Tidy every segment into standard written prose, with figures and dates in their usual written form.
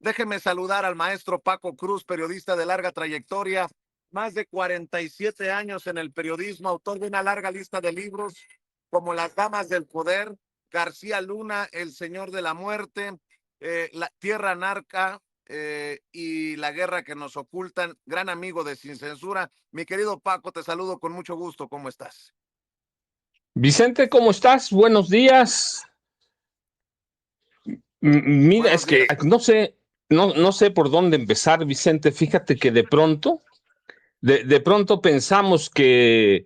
Déjeme saludar al maestro Paco Cruz, periodista de larga trayectoria, más de 47 años en el periodismo, autor de una larga lista de libros como Las Damas del Poder, García Luna, El Señor de la Muerte, La Tierra Narca y La Guerra que nos ocultan. Gran amigo de Sin Censura. Mi querido Paco, te saludo con mucho gusto. ¿Cómo estás? Vicente, ¿cómo estás? Buenos días. Mira, Buenos es que días. no sé por dónde empezar, Vicente. Fíjate que de pronto pensamos que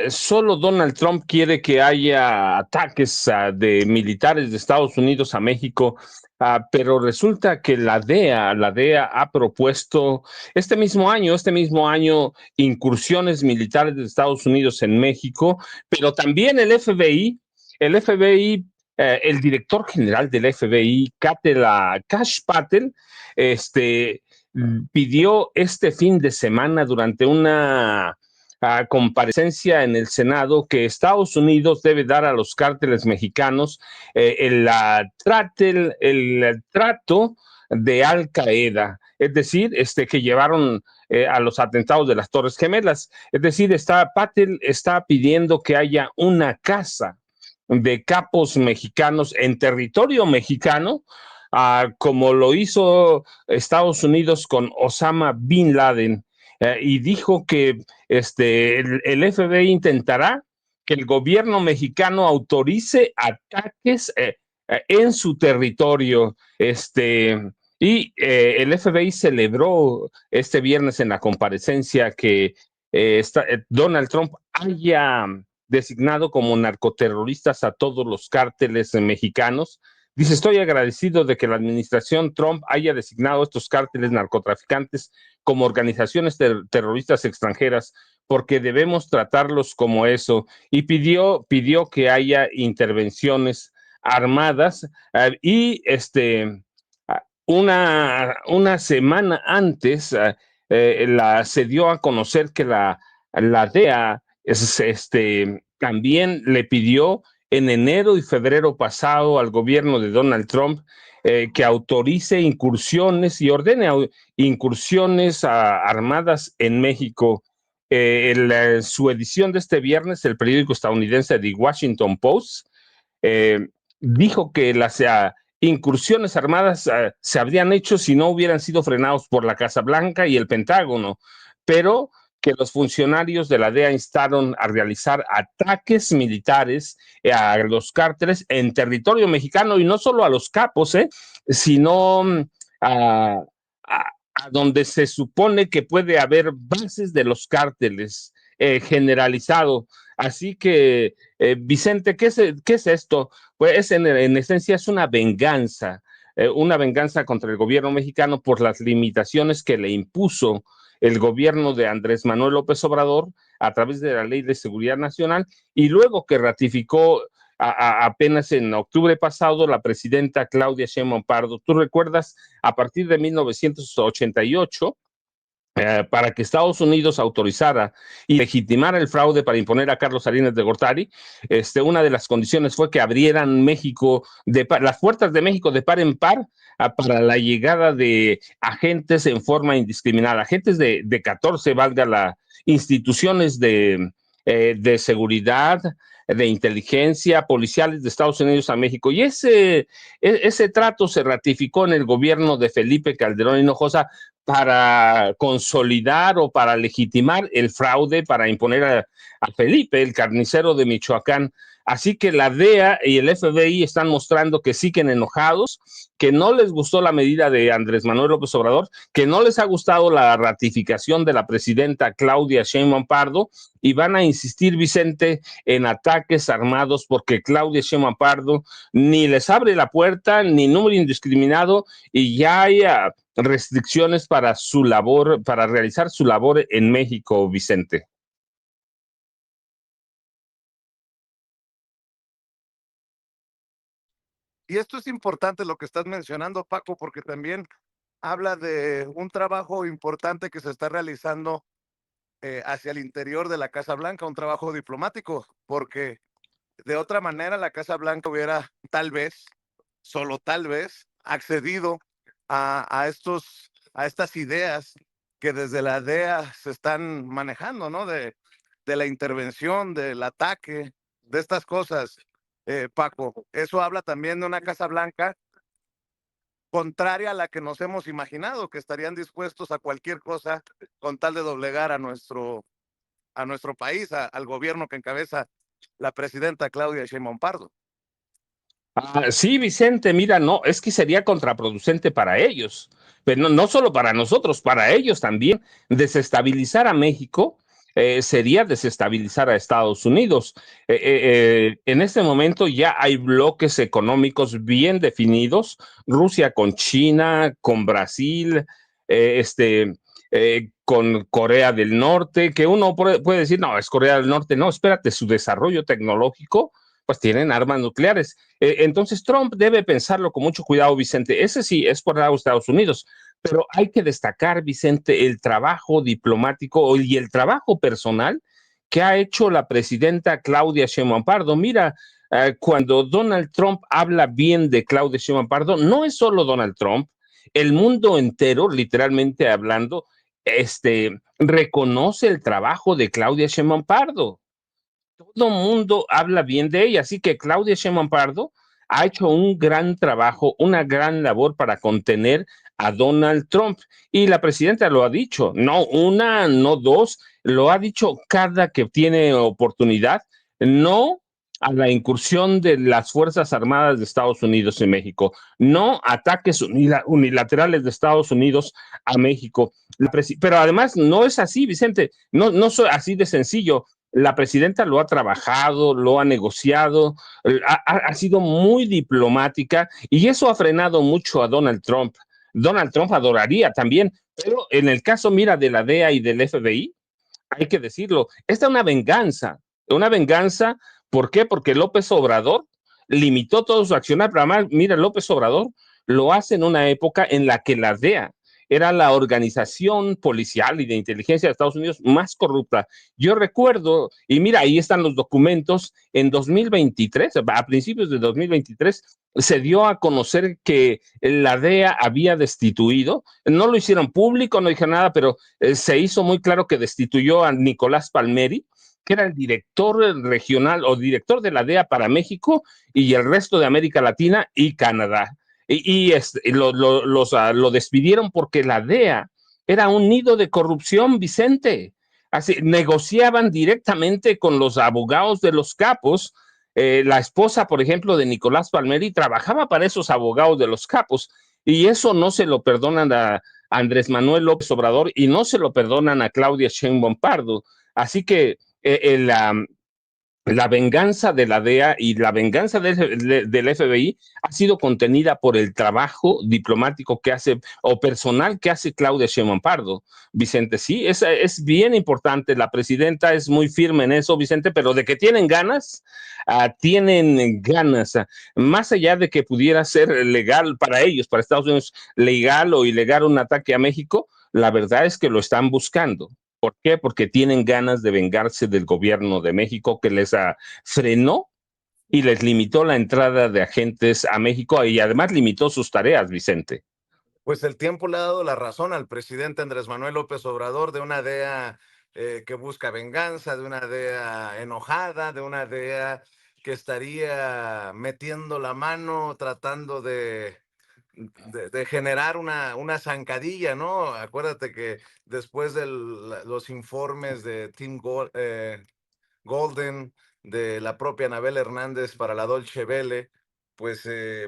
solo Donald Trump quiere que haya ataques de militares de Estados Unidos a México, pero resulta que la DEA ha propuesto este mismo año, incursiones militares de Estados Unidos en México, pero también el director general del FBI, Kash Patel, este, pidió este fin de semana durante una comparecencia en el Senado que Estados Unidos debe dar a los cárteles mexicanos el trato de Al Qaeda, es decir, que llevaron a los atentados de las Torres Gemelas. Es decir, Patel está pidiendo que haya una casa de capos mexicanos en territorio mexicano, como lo hizo Estados Unidos con Osama Bin Laden, y dijo que el FBI intentará que el gobierno mexicano autorice ataques en su territorio. El FBI celebró este viernes en la comparecencia que Donald Trump haya designado como narcoterroristas a todos los cárteles mexicanos. Dice, estoy agradecido de que la administración Trump haya designado a estos cárteles narcotraficantes como organizaciones terroristas extranjeras, porque debemos tratarlos como eso. Y pidió que haya intervenciones armadas, una semana antes se dio a conocer que la DEA también le pidió en enero y febrero pasado al gobierno de Donald Trump que autorice incursiones y ordene incursiones armadas en México. Su edición de este viernes, el periódico estadounidense The Washington Post eh, dijo que las incursiones armadas se habrían hecho si no hubieran sido frenados por la Casa Blanca y el Pentágono, pero que los funcionarios de la DEA instaron a realizar ataques militares a los cárteles en territorio mexicano, y no solo a los capos, sino a donde se supone que puede haber bases de los cárteles generalizado. Así que, Vicente, ¿qué es esto? Pues en esencia es una venganza contra el gobierno mexicano por las limitaciones que le impuso el gobierno de Andrés Manuel López Obrador a través de la Ley de Seguridad Nacional, y luego que ratificó apenas en octubre pasado la presidenta Claudia Sheinbaum Pardo. ¿Tú recuerdas? A partir de 1988, para que Estados Unidos autorizara y legitimara el fraude para imponer a Carlos Salinas de Gortari, una de las condiciones fue que abrieran las puertas de México de par en par para la llegada de agentes en forma indiscriminada, agentes de 14, valga la, instituciones de seguridad, de inteligencia, policiales de Estados Unidos a México. Y ese trato se ratificó en el gobierno de Felipe Calderón Hinojosa para consolidar o para legitimar el fraude, para imponer a Felipe, el carnicero de Michoacán. Así que la DEA y el FBI están mostrando que siguen enojados, que no les gustó la medida de Andrés Manuel López Obrador, que no les ha gustado la ratificación de la presidenta Claudia Sheinbaum Pardo, y van a insistir, Vicente, en ataques armados, porque Claudia Sheinbaum Pardo ni les abre la puerta, ni número indiscriminado, y ya hay restricciones para su labor, para realizar su labor en México, Vicente. Y esto es importante lo que estás mencionando, Paco, porque también habla de un trabajo importante que se está realizando hacia el interior de la Casa Blanca, un trabajo diplomático, porque de otra manera la Casa Blanca hubiera tal vez, solo tal vez, accedido a estas ideas que desde la DEA se están manejando, ¿no? De la intervención, del ataque, de estas cosas, Paco. Eso habla también de una Casa Blanca contraria a la que nos hemos imaginado, que estarían dispuestos a cualquier cosa con tal de doblegar a nuestro país, al gobierno que encabeza la presidenta Claudia Sheinbaum Pardo. Sí, Vicente, mira, no, es que sería contraproducente para ellos, pero no, no solo para nosotros, para ellos también. Desestabilizar a México sería desestabilizar a Estados Unidos. En este momento ya hay bloques económicos bien definidos, Rusia con China, con Brasil, con Corea del Norte, que uno puede decir, no, es Corea del Norte, no, espérate, su desarrollo tecnológico pues tienen armas nucleares. Entonces Trump debe pensarlo con mucho cuidado, Vicente. Ese sí es por lado de Estados Unidos, pero hay que destacar, Vicente, el trabajo diplomático y el trabajo personal que ha hecho la presidenta Claudia Sheinbaum Pardo. Mira, cuando Donald Trump habla bien de Claudia Sheinbaum Pardo, no es solo Donald Trump, el mundo entero, literalmente hablando, reconoce el trabajo de Claudia Sheinbaum Pardo. Todo mundo habla bien de ella, así que Claudia Sheinbaum Pardo ha hecho un gran trabajo, una gran labor para contener a Donald Trump. Y la presidenta lo ha dicho, no una, no dos, lo ha dicho cada que tiene oportunidad, no a la incursión de las Fuerzas Armadas de Estados Unidos en México, no ataques unilaterales de Estados Unidos a México. Pero además no es así, Vicente, no, no es así de sencillo. La presidenta lo ha trabajado, lo ha negociado, ha sido muy diplomática y eso ha frenado mucho a Donald Trump. Donald Trump adoraría también, pero en el caso, mira, de la DEA y del FBI, hay que decirlo, esta es una venganza, ¿por qué? Porque López Obrador limitó todo su accionar, pero además, mira, López Obrador lo hace en una época en la que la DEA era la organización policial y de inteligencia de Estados Unidos más corrupta. Yo recuerdo, y mira, ahí están los documentos, en 2023, a principios de 2023, se dio a conocer que la DEA había destituido, no lo hicieron público, no dijeron nada, pero se hizo muy claro que destituyó a Nicolás Palmeri, que era el director regional o director de la DEA para México y el resto de América Latina y Canadá. Lo despidieron porque la DEA era un nido de corrupción, Vicente. Así, negociaban directamente con los abogados de los capos. La esposa, por ejemplo, de Nicolás Palmeri trabajaba para esos abogados de los capos y eso no se lo perdonan a Andrés Manuel López Obrador y no se lo perdonan a Claudia Sheinbaum Pardo. Así que la venganza de la DEA y la venganza del FBI ha sido contenida por el trabajo diplomático que hace o personal que hace Claudia Sheinbaum Pardo. Vicente, sí, es bien importante. La presidenta es muy firme en eso, Vicente, pero de que tienen ganas, tienen ganas. Más allá de que pudiera ser legal para ellos, para Estados Unidos, legal o ilegal un ataque a México, la verdad es que lo están buscando. ¿Por qué? Porque tienen ganas de vengarse del gobierno de México que les frenó y les limitó la entrada de agentes a México y además limitó sus tareas, Vicente. Pues el tiempo le ha dado la razón al presidente Andrés Manuel López Obrador de una DEA que busca venganza, de una DEA enojada, de una DEA que estaría metiendo la mano tratando de generar una zancadilla, ¿no? Acuérdate que después de los informes de Golden, de la propia Anabel Hernández para la Dolce Vele, pues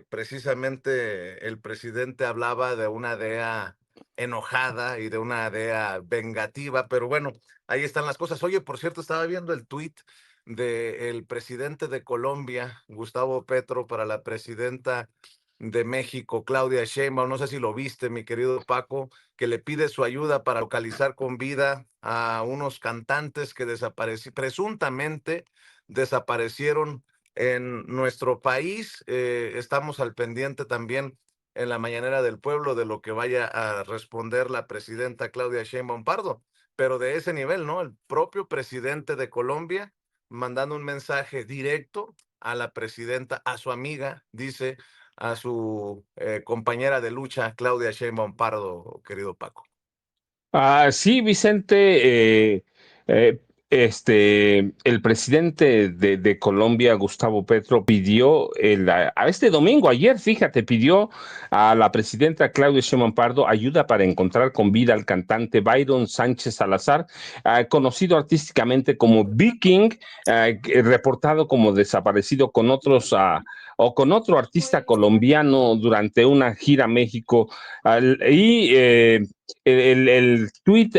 precisamente el presidente hablaba de una DEA enojada y de una DEA vengativa, pero bueno, ahí están las cosas. Oye, por cierto, estaba viendo el tuit del presidente de Colombia, Gustavo Petro, para la presidenta de México, Claudia Sheinbaum, no sé si lo viste, mi querido Paco, que le pide su ayuda para localizar con vida a unos cantantes que presuntamente desaparecieron en nuestro país. Estamos al pendiente también en la Mañanera del Pueblo de lo que vaya a responder la presidenta Claudia Sheinbaum Pardo, pero de ese nivel, ¿no? El propio presidente de Colombia mandando un mensaje directo a la presidenta, a su amiga, dice: a su compañera de lucha, Claudia Sheinbaum Pardo, querido Paco. Sí, Vicente, eh, el presidente de Colombia, Gustavo Petro, pidió a este domingo, ayer, fíjate, pidió a la presidenta Claudia Sheinbaum Pardo ayuda para encontrar con vida al cantante Byron Sánchez Salazar, conocido artísticamente como Viking, reportado como desaparecido con otros o con otro artista colombiano durante una gira a México. El tweet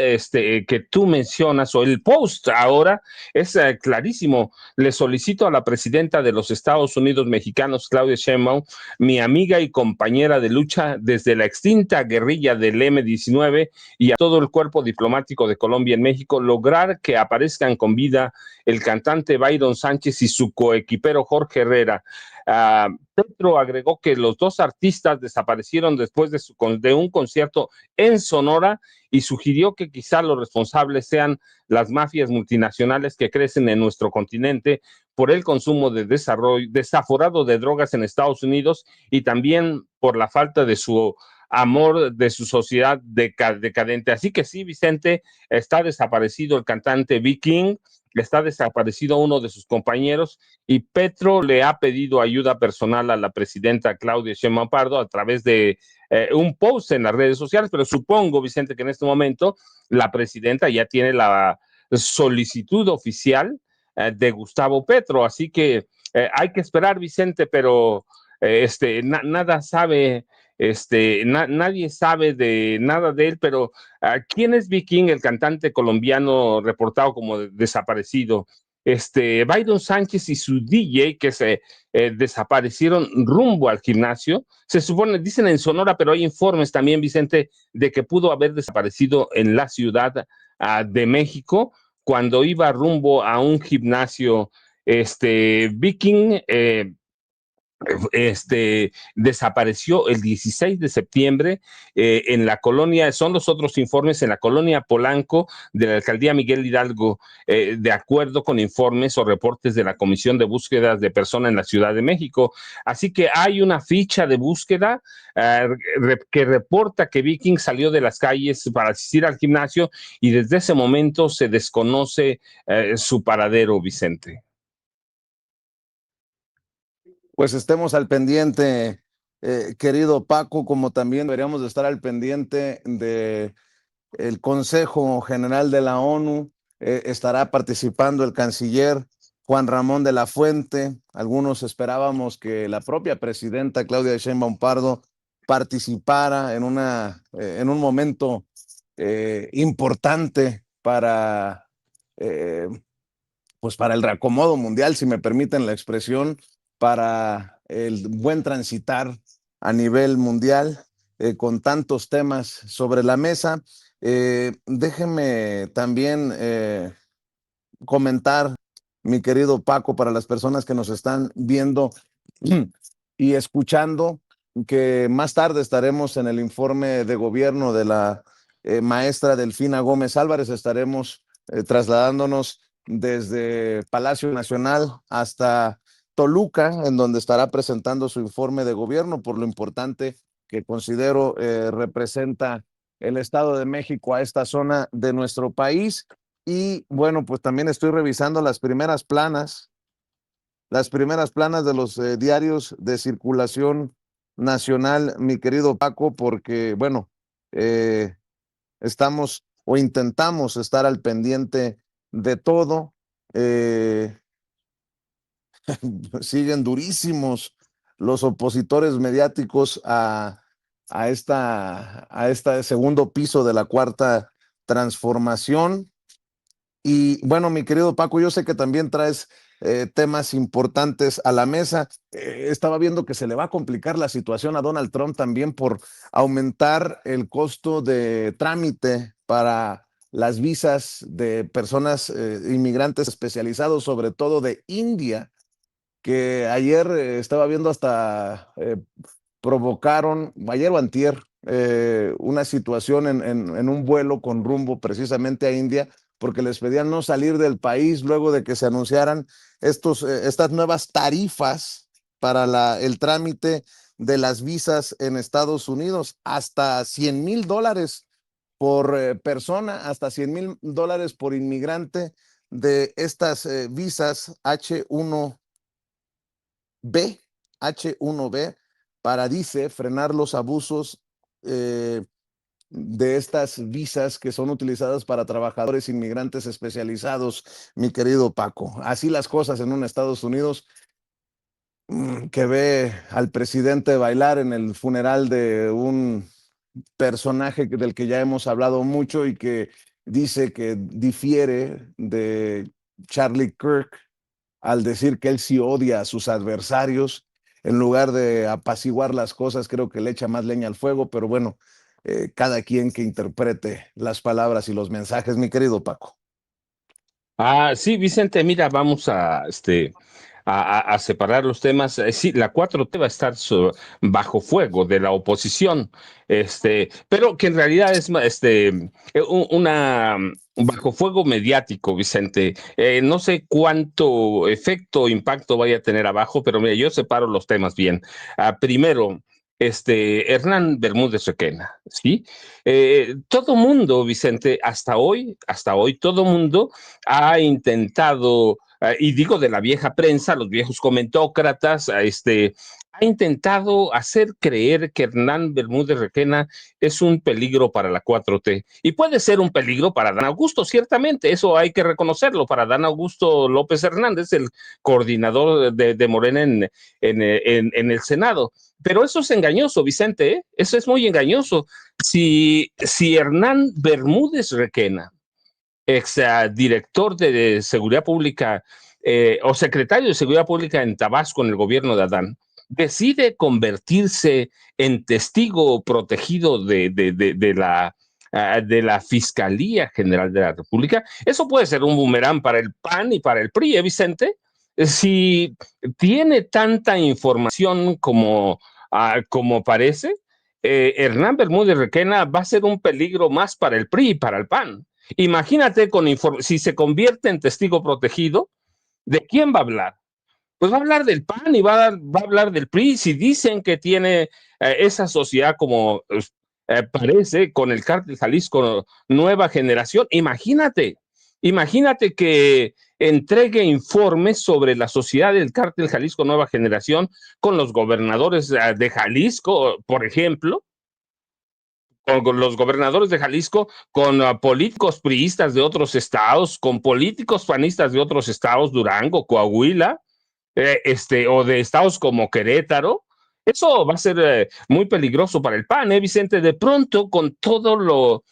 que tú mencionas o el post ahora es clarísimo. Le solicito a la presidenta de los Estados Unidos mexicanos, Claudia Sheinbaum, mi amiga y compañera de lucha desde la extinta guerrilla del M-19 y a todo el cuerpo diplomático de Colombia en México, lograr que aparezcan con vida el cantante Byron Sánchez y su coequipero Jorge Herrera. Petro agregó que los dos artistas desaparecieron después de un concierto en Sonora y sugirió que quizá los responsables sean las mafias multinacionales que crecen en nuestro continente por el consumo de desarrollo desaforado de drogas en Estados Unidos y también por la falta de su amor de su sociedad decadente. Así que sí, Vicente, está desaparecido el cantante Viking, está desaparecido uno de sus compañeros y Petro le ha pedido ayuda personal a la presidenta Claudia Sheinbaum Pardo a través de un post en las redes sociales, pero supongo, Vicente, que en este momento la presidenta ya tiene la solicitud oficial de Gustavo Petro, así que hay que esperar, Vicente, pero nada sabe, nadie sabe de nada de él, pero ¿quién es Viking, el cantante colombiano reportado como desaparecido? Byron Sánchez y su DJ que se desaparecieron rumbo al gimnasio. Se supone, dicen en Sonora, pero hay informes también, Vicente, de que pudo haber desaparecido en la ciudad de México cuando iba rumbo a un gimnasio. Viking desapareció el 16 de septiembre en la colonia, son los otros informes, en la colonia Polanco de la alcaldía Miguel Hidalgo, de acuerdo con informes o reportes de la Comisión de Búsquedas de Personas en la Ciudad de México. Así que hay una ficha de búsqueda que reporta que Viking salió de las calles para asistir al gimnasio y desde ese momento se desconoce su paradero, Vicente. Pues estemos al pendiente, querido Paco, como también deberíamos de estar al pendiente de el Consejo General de la ONU. Estará participando el canciller Juan Ramón de la Fuente. Algunos esperábamos que la propia presidenta Claudia Sheinbaum Pardo participara en un momento importante eh, pues para el reacomodo mundial, si me permiten la expresión, para el buen transitar a nivel mundial con tantos temas sobre la mesa. Déjeme también comentar, mi querido Paco, para las personas que nos están viendo y escuchando, que más tarde estaremos en el informe de gobierno de la maestra Delfina Gómez Álvarez. Estaremos trasladándonos desde Palacio Nacional hasta Toluca, en donde estará presentando su informe de gobierno por lo importante que considero representa el Estado de México a esta zona de nuestro país. Y bueno, pues también estoy revisando las primeras planas de los diarios de circulación nacional, mi querido Paco, porque bueno, eh, estamos o intentamos estar al pendiente de todo. Eh, Siguen durísimos los opositores mediáticos a este segundo piso de la cuarta transformación. Y bueno, mi querido Paco, yo sé que también traes temas importantes a la mesa. Estaba viendo que se le va a complicar la situación a Donald Trump también por aumentar el costo de trámite para las visas de personas inmigrantes especializados, sobre todo de India, que ayer estaba viendo hasta provocaron, ayer o antier, una situación en un vuelo con rumbo precisamente a India, porque les pedían no salir del país luego de que se anunciaran estas nuevas tarifas para el trámite de las visas en Estados Unidos, hasta $100,000 por persona, hasta $100,000 por inmigrante de estas visas H1B, para, dice, frenar los abusos de estas visas que son utilizadas para trabajadores inmigrantes especializados, mi querido Paco. Así las cosas en un Estados Unidos que ve al presidente bailar en el funeral de un personaje del que ya hemos hablado mucho y que dice que difiere de Charlie Kirk al decir que él sí odia a sus adversarios. En lugar de apaciguar las cosas, creo que le echa más leña al fuego, pero bueno, cada quien que interprete las palabras y los mensajes, mi querido Paco. Sí, Vicente, mira, vamos a separar los temas. Sí, la 4T va a estar bajo fuego de la oposición, pero que en realidad es bajo fuego mediático, Vicente. No sé cuánto efecto o impacto vaya a tener abajo, pero mira, yo separo los temas bien. Primero, Hernán Bermúdez Requena, ¿sí? Todo mundo, Vicente, hasta hoy, todo mundo ha intentado, y digo de la vieja prensa, los viejos comentócratas, ha intentado hacer creer que Hernán Bermúdez Requena es un peligro para la 4T. Y puede ser un peligro para Dan Augusto, ciertamente, eso hay que reconocerlo, para Dan Augusto López Hernández, el coordinador de Morena en el Senado. Pero eso es engañoso, Vicente, ¿eh? Eso es muy engañoso. Si Hernán Bermúdez Requena, ex director de Seguridad Pública o secretario de Seguridad Pública en Tabasco en el gobierno de Adán, decide convertirse en testigo protegido de la Fiscalía General de la República, eso puede ser un boomerang para el PAN y para el PRI, Vicente. Si tiene tanta información como parece, Hernán Bermúdez Requena va a ser un peligro más para el PRI y para el PAN. Imagínate si se convierte en testigo protegido, ¿de quién va a hablar? Pues va a hablar del PAN y va a hablar del PRI. Si dicen que tiene esa sociedad como parece con el Cártel Jalisco Nueva Generación, imagínate que entregue informes sobre la sociedad del Cártel Jalisco Nueva Generación con los gobernadores de Jalisco, por ejemplo, con los gobernadores de Jalisco, con políticos priistas de otros estados, con políticos panistas de otros estados, Durango, Coahuila, o de estados como Querétaro. Eso va a ser muy peligroso para el PAN, Vicente. De pronto, con todo lo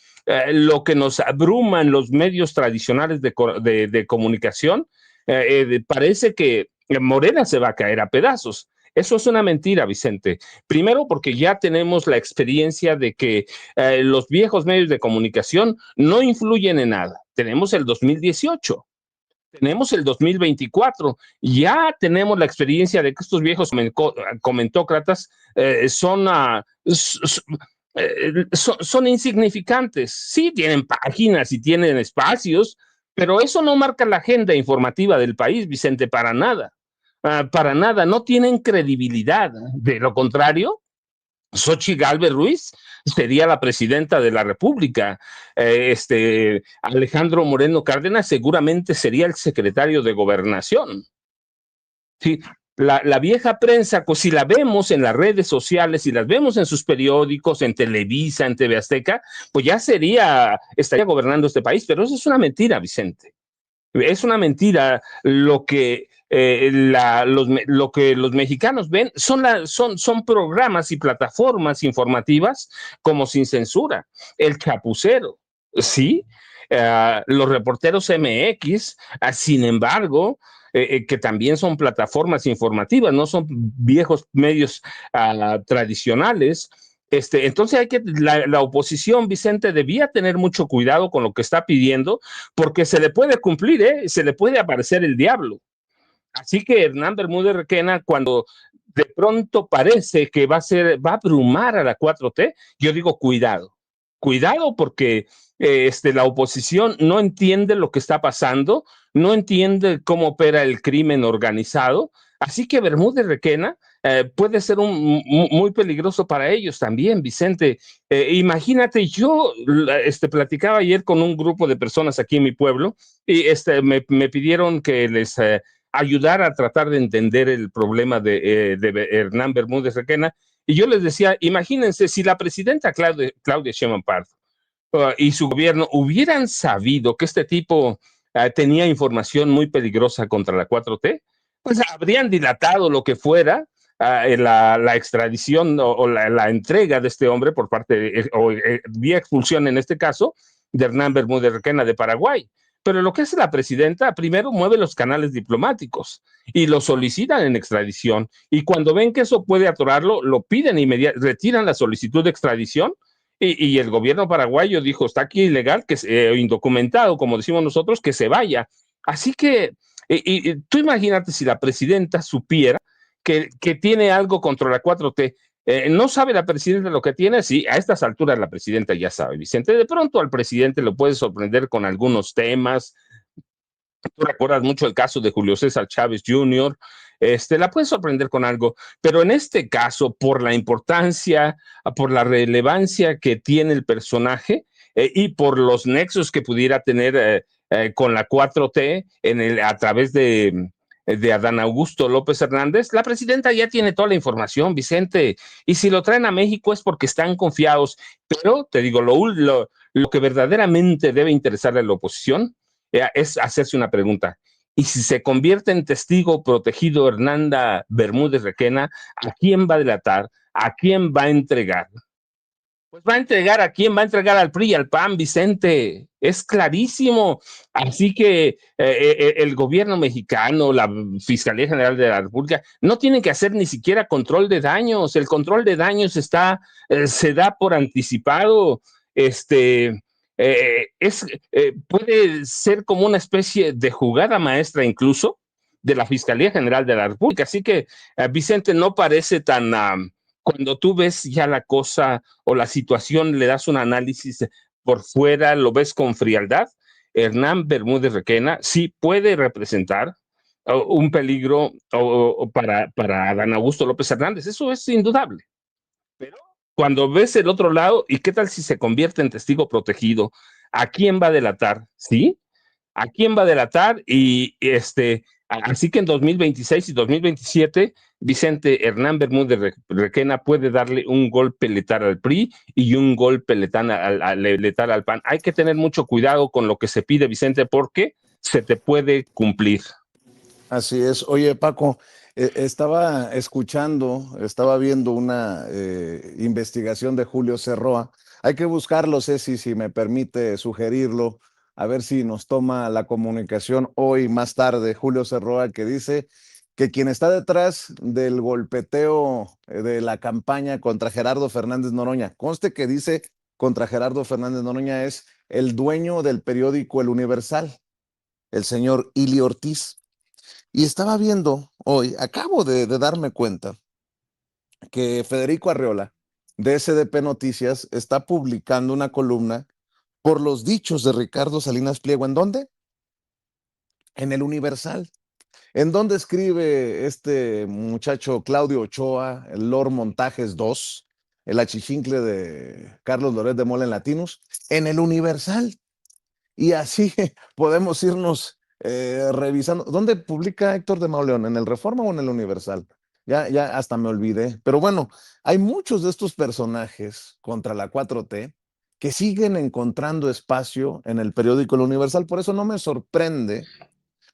que nos abruma en los medios tradicionales de comunicación, parece que Morena se va a caer a pedazos. Eso es una mentira, Vicente. Primero, porque ya tenemos la experiencia de que los viejos medios de comunicación no influyen en nada. Tenemos el 2018. Tenemos el 2024, ya tenemos la experiencia de que estos viejos comentócratas son insignificantes. Sí, tienen páginas y tienen espacios, pero eso no marca la agenda informativa del país, Vicente, para nada. Para nada, no tienen credibilidad. De lo contrario, Xochitl Gálvez Ruiz sería la presidenta de la República. Alejandro Moreno Cárdenas seguramente sería el secretario de Gobernación. Sí, la vieja prensa, pues si la vemos en las redes sociales, si las vemos en sus periódicos, en Televisa, en TV Azteca, pues ya estaría gobernando este país, pero eso es una mentira, Vicente. Es una mentira. Lo que los mexicanos ven son programas y plataformas informativas como Sin Censura, El Chapucero, ¿sí? Los Reporteros MX, sin embargo, que también son plataformas informativas, no son viejos medios tradicionales. Entonces la oposición, Vicente, debía tener mucho cuidado con lo que está pidiendo, porque se le puede cumplir, se le puede aparecer el diablo. Así que Hernán Bermúdez Requena, cuando de pronto parece que va a abrumar a la 4T, yo digo cuidado porque la oposición no entiende lo que está pasando, no entiende cómo opera el crimen organizado, así que Bermúdez Requena puede ser muy peligroso para ellos también, Vicente. Imagínate, yo platicaba ayer con un grupo de personas aquí en mi pueblo y me pidieron que les ayudara a tratar de entender el problema de Hernán Bermúdez Requena, y yo les decía, imagínense si la presidenta Claudia Sheinbaum Pardo y su gobierno hubieran sabido que este tipo tenía información muy peligrosa contra la 4T, pues habrían dilatado lo que fuera la extradición o la entrega de este hombre por parte, o vía expulsión en este caso, de Hernán Bermúdez Requena de Paraguay. Pero lo que hace la presidenta, primero mueve los canales diplomáticos y lo solicitan en extradición. Y cuando ven que eso puede atorarlo, lo piden inmediatamente, retiran la solicitud de extradición. Y el gobierno paraguayo dijo, está aquí ilegal, que indocumentado, como decimos nosotros, que se vaya. Así que tú imagínate si la presidenta supiera que tiene algo contra la 4T. ¿No sabe la presidenta lo que tiene? Sí, a estas alturas la presidenta ya sabe, Vicente. De pronto al presidente lo puede sorprender con algunos temas. Tú recuerdas mucho el caso de Julio César Chávez Jr., la puede sorprender con algo, pero en este caso, por la importancia, por la relevancia que tiene el personaje y por los nexos que pudiera tener con la 4T a través de Adán Augusto López Hernández, la presidenta ya tiene toda la información, Vicente, y si lo traen a México es porque están confiados, pero te digo, lo que verdaderamente debe interesarle a la oposición es hacerse una pregunta. Y si se convierte en testigo protegido Hernanda Bermúdez Requena, ¿a quién va a delatar? ¿A quién va a entregar? Pues va a entregar a quién, va a entregar al PRI y al PAN, Vicente. Es clarísimo. Así que el gobierno mexicano, la Fiscalía General de la República, no tienen que hacer ni siquiera control de daños. El control de daños se da por anticipado. Puede ser como una especie de jugada maestra incluso de la Fiscalía General de la República. Así que, Vicente, no parece tan... cuando tú ves ya la cosa o la situación, le das un análisis por fuera, lo ves con frialdad, Hernán Bermúdez Requena sí puede representar un peligro para Adán Augusto López Hernández. Eso es indudable. Pero cuando ves el otro lado, ¿y qué tal si se convierte en testigo protegido? ¿A quién va a delatar? ¿Sí? ¿A quién va a delatar? Así que en 2026 y 2027, Vicente Hernán Bermúdez Requena puede darle un golpe letal al PRI y un golpe letal al PAN. Hay que tener mucho cuidado con lo que se pide, Vicente, porque se te puede cumplir. Así es. Oye, Paco, estaba viendo una investigación de Julio Cerroa. Hay que buscarlo, Ceci, si me permite sugerirlo, a ver si nos toma la comunicación hoy más tarde. Julio Cerroa, que dice que quien está detrás del golpeteo de la campaña contra Gerardo Fernández Noroña, conste que dice contra Gerardo Fernández Noroña, es el dueño del periódico El Universal, el señor Ili Ortiz. Y estaba viendo hoy, acabo de darme cuenta que Federico Arreola de SDP Noticias está publicando una columna por los dichos de Ricardo Salinas Pliego. ¿En dónde? En El Universal. ¿En dónde escribe este muchacho Claudio Ochoa, el Lord Montajes II, el achichincle de Carlos Loret de Mola en Latinos? En El Universal. Y así podemos irnos revisando. ¿Dónde publica Héctor de Mauleón? ¿En el Reforma o en el Universal? Ya hasta me olvidé. Pero bueno, hay muchos de estos personajes contra la 4T que siguen encontrando espacio en el periódico El Universal. Por eso no me sorprende,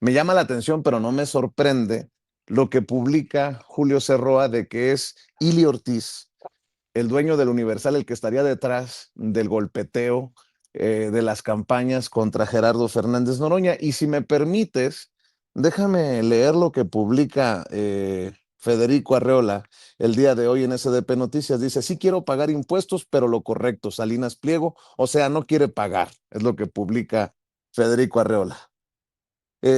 me llama la atención, pero no me sorprende lo que publica Julio Cerroa de que es Ili Ortiz, el dueño del Universal, el que estaría detrás del golpeteo de las campañas contra Gerardo Fernández Noroña. Y si me permites, déjame leer lo que publica Federico Arreola el día de hoy en SDP Noticias. Dice, sí quiero pagar impuestos, pero lo correcto, Salinas Pliego, o sea, no quiere pagar, es lo que publica Federico Arreola.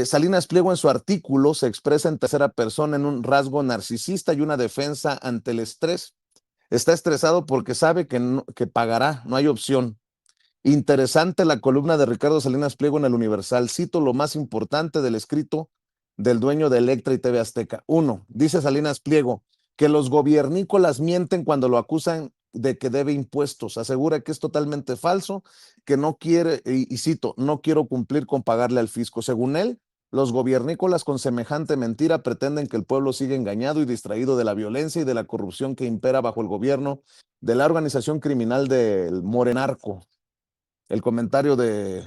Salinas Pliego en su artículo se expresa en tercera persona en un rasgo narcisista y una defensa ante el estrés. Está estresado porque sabe que pagará, no hay opción. Interesante la columna de Ricardo Salinas Pliego en El Universal. Cito lo más importante del escrito del dueño de Electra y TV Azteca. 1. Dice Salinas Pliego, que los gobiernícolas mienten cuando lo acusan de que debe impuestos. Asegura que es totalmente falso, que no quiere, y cito, no quiero cumplir con pagarle al fisco. Según él, los gobiernícolas con semejante mentira pretenden que el pueblo siga engañado y distraído de la violencia y de la corrupción que impera bajo el gobierno de la organización criminal del Morenarco. El comentario de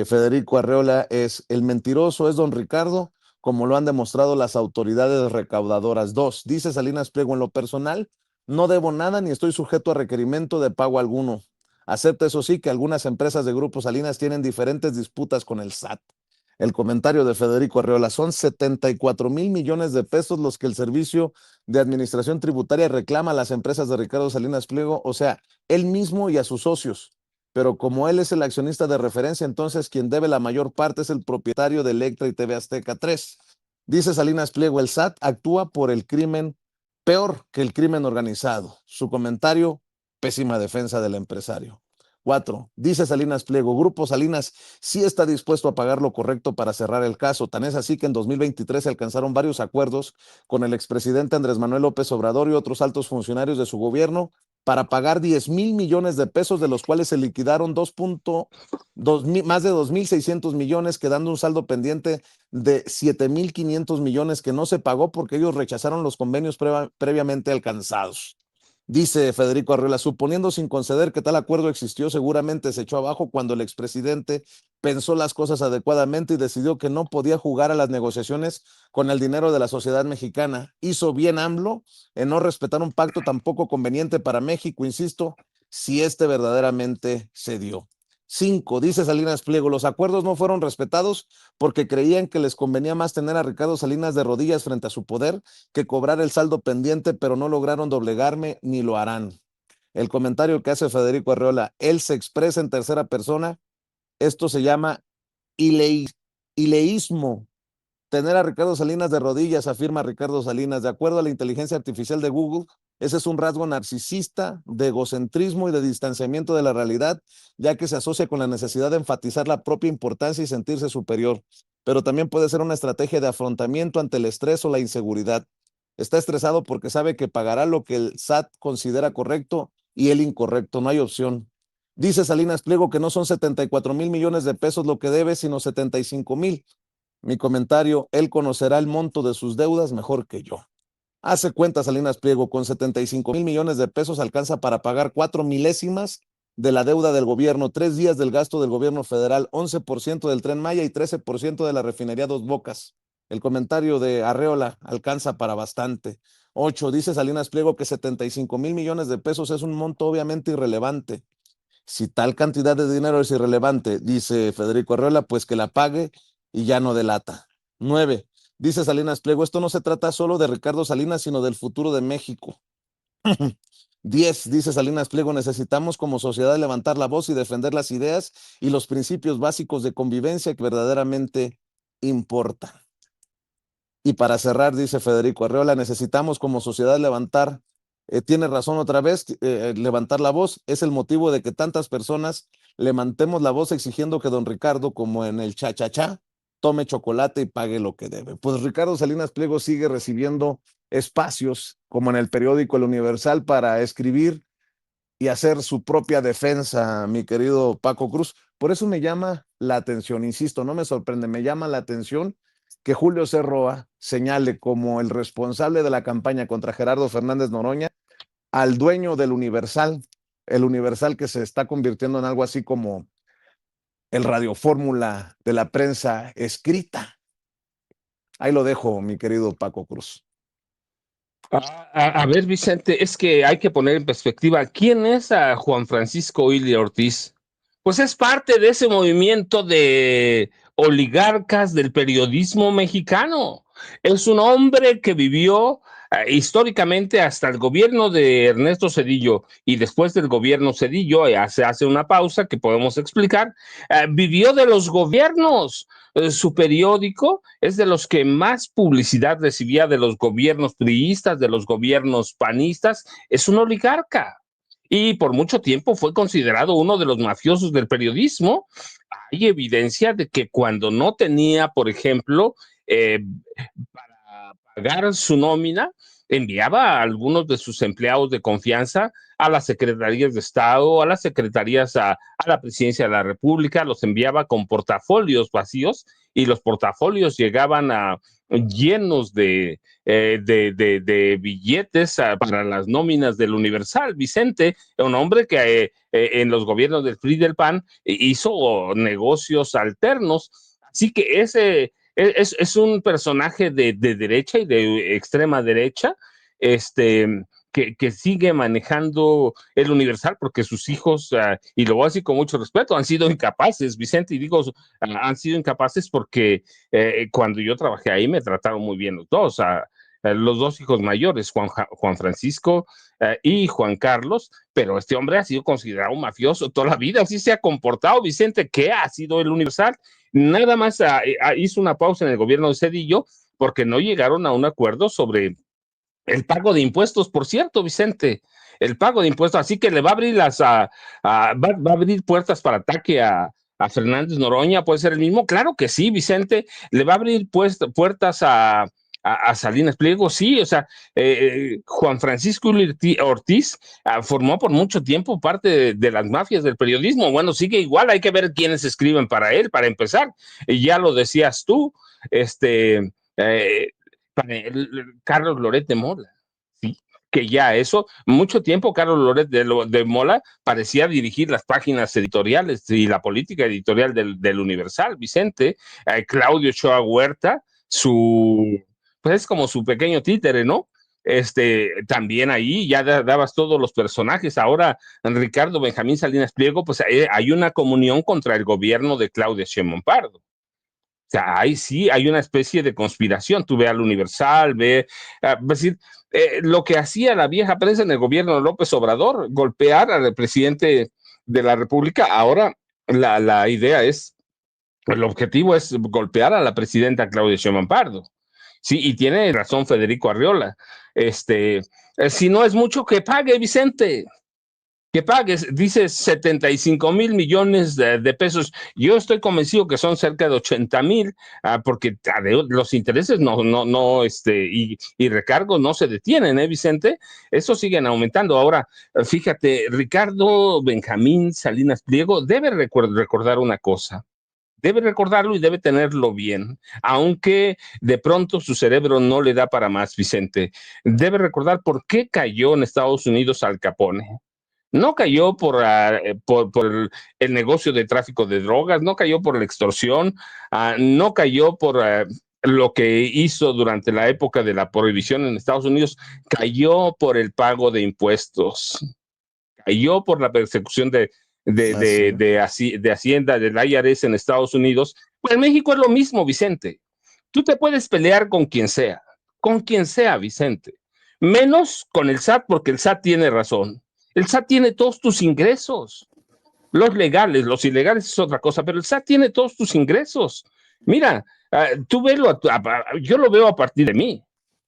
Federico Arreola es: el mentiroso es don Ricardo, como lo han demostrado las autoridades recaudadoras. 2. Dice Salinas Pliego: en lo personal, no debo nada ni estoy sujeto a requerimiento de pago alguno. Acepta, eso sí, que algunas empresas de Grupo Salinas tienen diferentes disputas con el SAT. El comentario de Federico Arreola: son 74,000 millones de pesos los que el Servicio de Administración Tributaria reclama a las empresas de Ricardo Salinas Pliego, o sea, él mismo y a sus socios. Pero como él es el accionista de referencia, entonces quien debe la mayor parte es el propietario de Electra y TV Azteca 3. Dice Salinas Pliego: el SAT actúa por el crimen peor que el crimen organizado. Su comentario: pésima defensa del empresario. 4. Dice Salinas Pliego: Grupo Salinas sí está dispuesto a pagar lo correcto para cerrar el caso. Tan es así que en 2023 se alcanzaron varios acuerdos con el expresidente Andrés Manuel López Obrador y otros altos funcionarios de su gobierno para pagar 10,000 millones de pesos, de los cuales se liquidaron más de 2,600 millones, quedando un saldo pendiente de 7,500 millones que no se pagó porque ellos rechazaron los convenios previamente alcanzados. Dice Federico Arreola: suponiendo sin conceder que tal acuerdo existió, seguramente se echó abajo cuando el expresidente pensó las cosas adecuadamente y decidió que no podía jugar a las negociaciones con el dinero de la sociedad mexicana. Hizo bien AMLO en no respetar un pacto tan poco conveniente para México, insisto, si este verdaderamente se dio. 5. Dice Salinas Pliego: los acuerdos no fueron respetados porque creían que les convenía más tener a Ricardo Salinas de rodillas frente a su poder que cobrar el saldo pendiente, pero no lograron doblegarme ni lo harán. El comentario que hace Federico Arreola: él se expresa en tercera persona. Esto se llama ileísmo. Tener a Ricardo Salinas de rodillas, afirma Ricardo Salinas. De acuerdo a la inteligencia artificial de Google, ese es un rasgo narcisista, de egocentrismo y de distanciamiento de la realidad, ya que se asocia con la necesidad de enfatizar la propia importancia y sentirse superior. Pero también puede ser una estrategia de afrontamiento ante el estrés o la inseguridad. Está estresado porque sabe que pagará lo que el SAT considera correcto y él incorrecto. No hay opción. Dice Salinas Pliego que no son 74,000 millones de pesos lo que debe, sino 75,000. Mi comentario: él conocerá el monto de sus deudas mejor que yo. Hace cuenta Salinas Pliego: con 75,000 millones de pesos alcanza para pagar 4 milésimas de la deuda del gobierno, 3 días del gasto del gobierno federal, 11% del Tren Maya y 13% de la refinería Dos Bocas. El comentario de Arreola: alcanza para bastante. 8. Dice Salinas Pliego que 75,000 millones de pesos es un monto obviamente irrelevante. Si tal cantidad de dinero es irrelevante, dice Federico Arreola, pues que la pague y ya no delata. 9. Dice Salinas Pliego: esto no se trata solo de Ricardo Salinas, sino del futuro de México. 10. Dice Salinas Pliego: necesitamos como sociedad levantar la voz y defender las ideas y los principios básicos de convivencia que verdaderamente importan. Y para cerrar, dice Federico Arreola: necesitamos como sociedad levantar, tiene razón otra vez, levantar la voz. Es el motivo de que tantas personas levantemos la voz exigiendo que don Ricardo, como en el cha-cha-cha, tome chocolate y pague lo que debe. Pues Ricardo Salinas Pliego sigue recibiendo espacios, como en el periódico El Universal, para escribir y hacer su propia defensa, mi querido Paco Cruz. Por eso me llama la atención, insisto, no me sorprende, me llama la atención que Julio C. Roa señale como el responsable de la campaña contra Gerardo Fernández Noroña al dueño del Universal, el Universal que se está convirtiendo en algo así como el radiofórmula de la prensa escrita. Ahí lo dejo, mi querido Paco Cruz. A ver, Vicente, es que hay que poner en perspectiva quién es a Juan Francisco Ili Ortiz. Pues es parte de ese movimiento de oligarcas del periodismo mexicano. Es un hombre que vivió históricamente hasta el gobierno de Ernesto Zedillo y después del gobierno Zedillo, se hace una pausa que podemos explicar, vivió de los gobiernos. Su periódico es de los que más publicidad recibía de los gobiernos priistas, de los gobiernos panistas. Es un oligarca y por mucho tiempo fue considerado uno de los mafiosos del periodismo. Hay evidencia de que cuando no tenía, por ejemplo, para pagar su nómina, enviaba a algunos de sus empleados de confianza a las secretarías de Estado, a las secretarías, a la presidencia de la República, los enviaba con portafolios vacíos y los portafolios llegaban llenos de billetes para las nóminas del Universal. Vicente, un hombre que en los gobiernos del PRI y del PAN hizo negocios alternos. Así que ese es un personaje de derecha y de extrema derecha, que sigue manejando el Universal porque sus hijos, y lo voy a decir con mucho respeto, han sido incapaces, Vicente, y digo, han sido incapaces porque cuando yo trabajé ahí me trataron muy bien los dos hijos mayores, Juan Francisco y Juan Carlos, pero este hombre ha sido considerado un mafioso toda la vida, así se ha comportado, Vicente. ¿Qué ha sido el Universal? Nada más hizo una pausa en el gobierno de Zedillo porque no llegaron a un acuerdo sobre el pago de impuestos, por cierto, Vicente, el pago de impuestos, así que le va a abrir va a abrir puertas para ataque a Fernández Noroña, puede ser el mismo, claro que sí, Vicente, le va a abrir puertas a Salinas Pliego, sí, o sea, Juan Francisco Ortiz formó por mucho tiempo parte de las mafias del periodismo. Bueno, sigue igual, hay que ver quiénes escriben para él, para empezar, y ya lo decías tú, Carlos Loret de Mola, ¿sí? Que ya mucho tiempo Carlos Loret de Mola parecía dirigir las páginas editoriales y la política editorial del Universal, Vicente. Claudio Ochoa Huerta, pues es como su pequeño títere, ¿no? También ahí ya dabas todos los personajes. Ahora Ricardo Benjamín Salinas Pliego, pues hay una comunión contra el gobierno de Claudia Sheinbaum Pardo. O sea, ahí sí hay una especie de conspiración. Tú ve al Universal, es decir, lo que hacía la vieja prensa en el gobierno de López Obrador, golpear al presidente de la República. Ahora la idea el objetivo es golpear a la presidenta Claudia Sheinbaum Pardo. Sí, y tiene razón Federico Arriola. Si no es mucho, que pague, Vicente. Que pagues, dice 75 mil millones de pesos. Yo estoy convencido que son cerca de 80 mil, porque los intereses y recargos no se detienen, Vicente. Eso siguen aumentando. Ahora, fíjate, Ricardo Benjamín Salinas Pliego debe recordar una cosa. Debe recordarlo y debe tenerlo bien, aunque de pronto su cerebro no le da para más, Vicente. Debe recordar por qué cayó en Estados Unidos Al Capone. No cayó por el negocio de tráfico de drogas, no cayó por la extorsión, no cayó por lo que hizo durante la época de la prohibición en Estados Unidos, cayó por el pago de impuestos, cayó por la persecución de Hacienda, del IRS en Estados Unidos. Pues en México es lo mismo, Vicente. Tú te puedes pelear con quien sea, Vicente, menos con el SAT, porque el SAT tiene razón. El SAT tiene todos tus ingresos, los legales, los ilegales es otra cosa, pero el SAT tiene todos tus ingresos. Mira, tú velo, yo lo veo a partir de mí,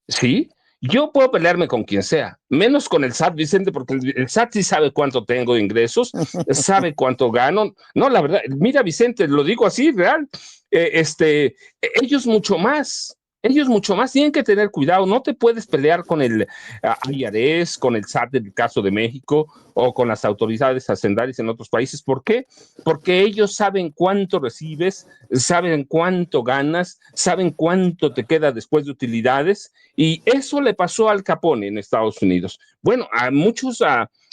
¿sí? Yo puedo pelearme con quien sea, menos con el SAT, Vicente, porque el SAT sí sabe cuánto tengo de ingresos, sabe cuánto gano. No, la verdad, mira, Vicente, lo digo así, real, ellos mucho más. Tienen que tener cuidado. No te puedes pelear con el IRS, con el SAT en el caso de México o con las autoridades hacendarias en otros países. ¿Por qué? Porque ellos saben cuánto recibes, saben cuánto ganas, saben cuánto te queda después de utilidades, y eso le pasó a Al Capone en Estados Unidos. Bueno, a muchos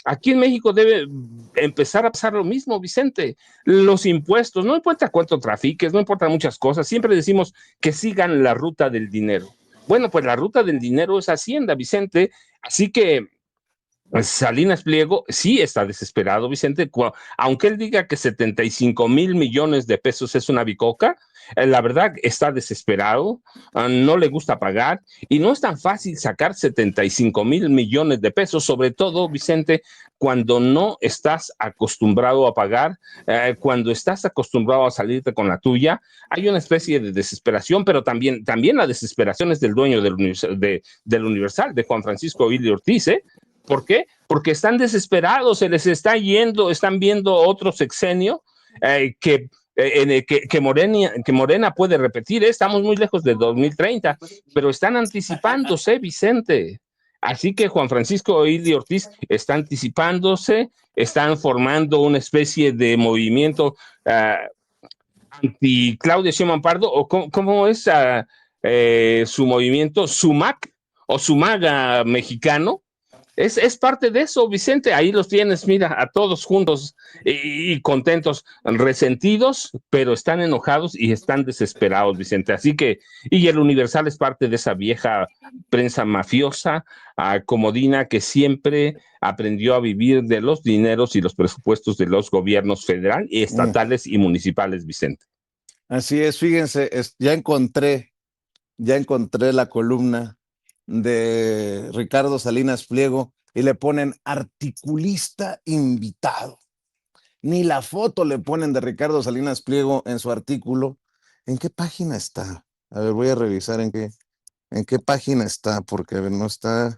aquí en México debe empezar a pasar lo mismo, Vicente. Los impuestos, no importa cuánto trafiques, no importa muchas cosas, siempre decimos que sigan la ruta del dinero. Bueno, pues la ruta del dinero es Hacienda, Vicente, así que Salinas Pliego sí está desesperado, Vicente, aunque él diga que 75 mil millones de pesos es una bicoca, la verdad está desesperado, no le gusta pagar y no es tan fácil sacar 75 mil millones de pesos, sobre todo, Vicente, cuando no estás acostumbrado a pagar, cuando estás acostumbrado a salirte con la tuya. Hay una especie de desesperación, pero también la desesperación es del dueño del Universal, de Juan Francisco Ovilio Ortiz, ¿Por qué? Porque están desesperados, se les está yendo, están viendo otro sexenio que que Morena puede repetir. Estamos muy lejos de 2030, pero están anticipándose, Vicente. Así que Juan Francisco Ili Ortiz está anticipándose, están formando una especie de movimiento anti Claudia Sheinbaum Pardo, o cómo es su movimiento, SUMAC o SUMAGA mexicano. Es parte de eso, Vicente. Ahí los tienes, mira, a todos juntos y contentos, resentidos, pero están enojados y están desesperados, Vicente. Así que, y el Universal es parte de esa vieja prensa mafiosa, comodina, que siempre aprendió a vivir de los dineros y los presupuestos de los gobiernos federal, estatales y municipales, Vicente. Así es, fíjense, ya encontré la columna de Ricardo Salinas Pliego y le ponen articulista invitado. Ni la foto le ponen de Ricardo Salinas Pliego en su artículo. ¿En qué página está? A ver, voy a revisar en qué página está, porque a ver, no está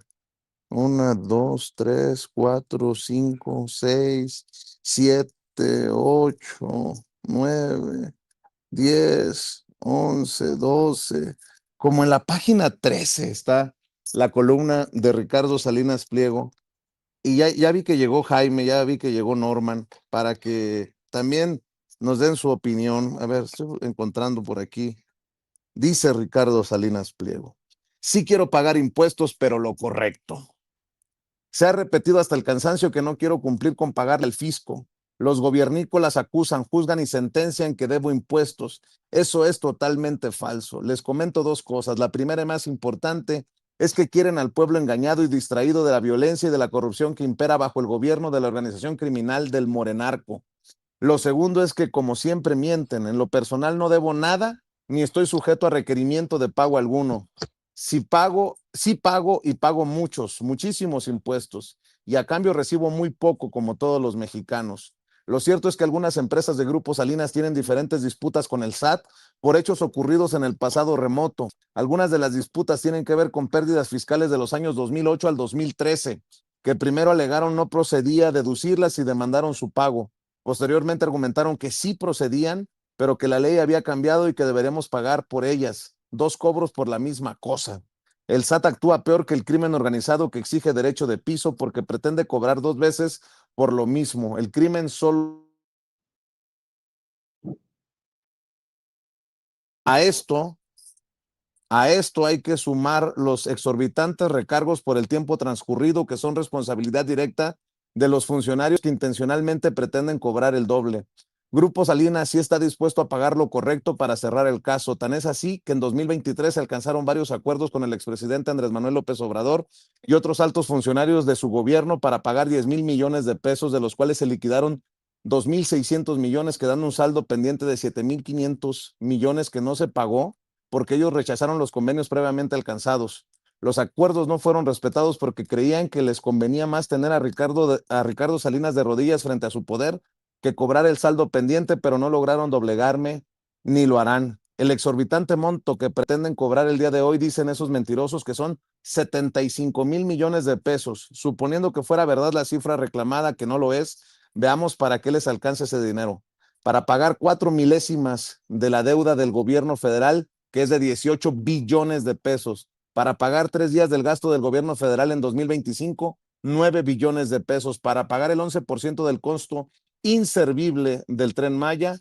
1, 2, 3, 4, 5, 6, 7, 8, 9, 10, 11, 12. Como en la página 13 está la columna de Ricardo Salinas Pliego. Y ya vi que llegó Jaime, ya vi que llegó Norman, para que también nos den su opinión. A ver, estoy encontrando por aquí. Dice Ricardo Salinas Pliego: sí quiero pagar impuestos, pero lo correcto. Se ha repetido hasta el cansancio que no quiero cumplir con pagarle al fisco. Los gobiernícolas acusan, juzgan y sentencian que debo impuestos. Eso es totalmente falso. Les comento dos cosas. La primera y más importante es que quieren al pueblo engañado y distraído de la violencia y de la corrupción que impera bajo el gobierno de la organización criminal del Morenarco. Lo segundo es que, como siempre, mienten. En lo personal no debo nada, ni estoy sujeto a requerimiento de pago alguno. Sí pago y pago muchísimos impuestos, y a cambio recibo muy poco, como todos los mexicanos. Lo cierto es que algunas empresas de Grupo Salinas tienen diferentes disputas con el SAT por hechos ocurridos en el pasado remoto. Algunas de las disputas tienen que ver con pérdidas fiscales de los años 2008 al 2013, que primero alegaron no procedía deducirlas y demandaron su pago. Posteriormente argumentaron que sí procedían, pero que la ley había cambiado y que deberemos pagar por ellas. Dos cobros por la misma cosa. El SAT actúa peor que el crimen organizado, que exige derecho de piso porque pretende cobrar dos veces por lo mismo. El crimen solo... A esto hay que sumar los exorbitantes recargos por el tiempo transcurrido, que son responsabilidad directa de los funcionarios que intencionalmente pretenden cobrar el doble. Grupo Salinas sí está dispuesto a pagar lo correcto para cerrar el caso. Tan es así que en 2023 se alcanzaron varios acuerdos con el expresidente Andrés Manuel López Obrador y otros altos funcionarios de su gobierno para pagar 10,000 millones de pesos, de los cuales se liquidaron 2,600 millones, quedando un saldo pendiente de 7,500 millones que no se pagó porque ellos rechazaron los convenios previamente alcanzados. Los acuerdos no fueron respetados porque creían que les convenía más tener a Ricardo Salinas de rodillas frente a su poder que cobrar el saldo pendiente, pero no lograron doblegarme ni lo harán. El exorbitante monto que pretenden cobrar el día de hoy, dicen esos mentirosos, que son 75,000 millones de pesos. Suponiendo que fuera verdad la cifra reclamada, que no lo es, veamos para qué les alcanza ese dinero. Para pagar 4 milésimas de la deuda del gobierno federal, que es de 18 billones de pesos. Para pagar 3 días del gasto del gobierno federal en 2025, 9 billones de pesos. Para pagar el 11% del costo inservible del Tren Maya,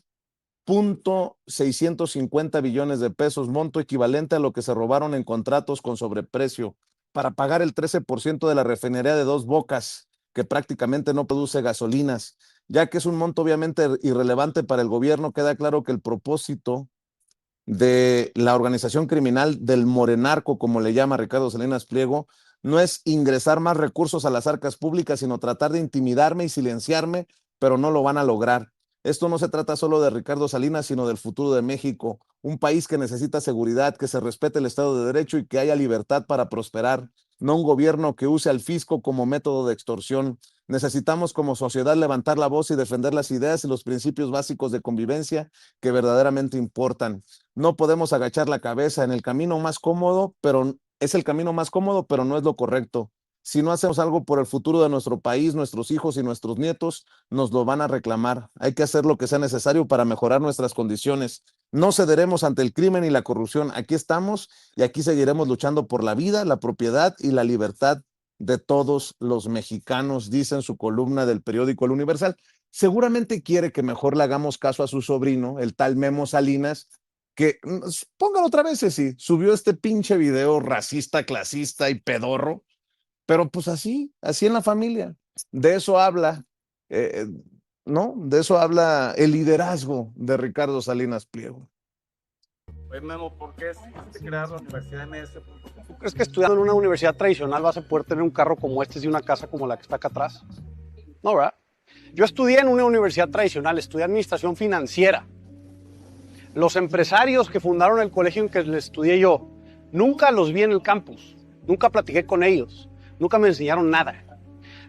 650 billones de pesos, monto equivalente a lo que se robaron en contratos con sobreprecio. Para pagar el 13% de la refinería de Dos Bocas, que prácticamente no produce gasolinas. Ya que es un monto obviamente irrelevante para el gobierno, queda claro que el propósito de la organización criminal del Morenarco, como le llama Ricardo Salinas Pliego, no es ingresar más recursos a las arcas públicas, sino tratar de intimidarme y silenciarme, pero no lo van a lograr. Esto no se trata solo de Ricardo Salinas, sino del futuro de México, un país que necesita seguridad, que se respete el Estado de Derecho y que haya libertad para prosperar, no un gobierno que use al fisco como método de extorsión. Necesitamos como sociedad levantar la voz y defender las ideas y los principios básicos de convivencia que verdaderamente importan. No podemos agachar la cabeza en el camino más cómodo, pero es el camino más cómodo, pero no es lo correcto. Si no hacemos algo por el futuro de nuestro país, nuestros hijos y nuestros nietos nos lo van a reclamar. Hay que hacer lo que sea necesario para mejorar nuestras condiciones. No cederemos ante el crimen y la corrupción. Aquí estamos y aquí seguiremos luchando por la vida, la propiedad y la libertad de todos los mexicanos, dice en su columna del periódico El Universal. Seguramente quiere que mejor le hagamos caso a su sobrino, el tal Memo Salinas, que, póngalo otra vez, sí, subió este pinche video racista, clasista y pedorro, pero pues así en la familia. De eso habla, eh, ¿no? De eso habla el liderazgo de Ricardo Salinas Pliego. Oye, Memo, ¿por qué decidiste crear la Universidad MS? ¿Tú crees que estudiando en una universidad tradicional vas a poder tener un carro como este y una casa como la que está acá atrás? No, ¿verdad? Yo estudié en una universidad tradicional, estudié administración financiera. Los empresarios que fundaron el colegio en que les estudié yo, nunca los vi en el campus, nunca platiqué con ellos, nunca me enseñaron nada.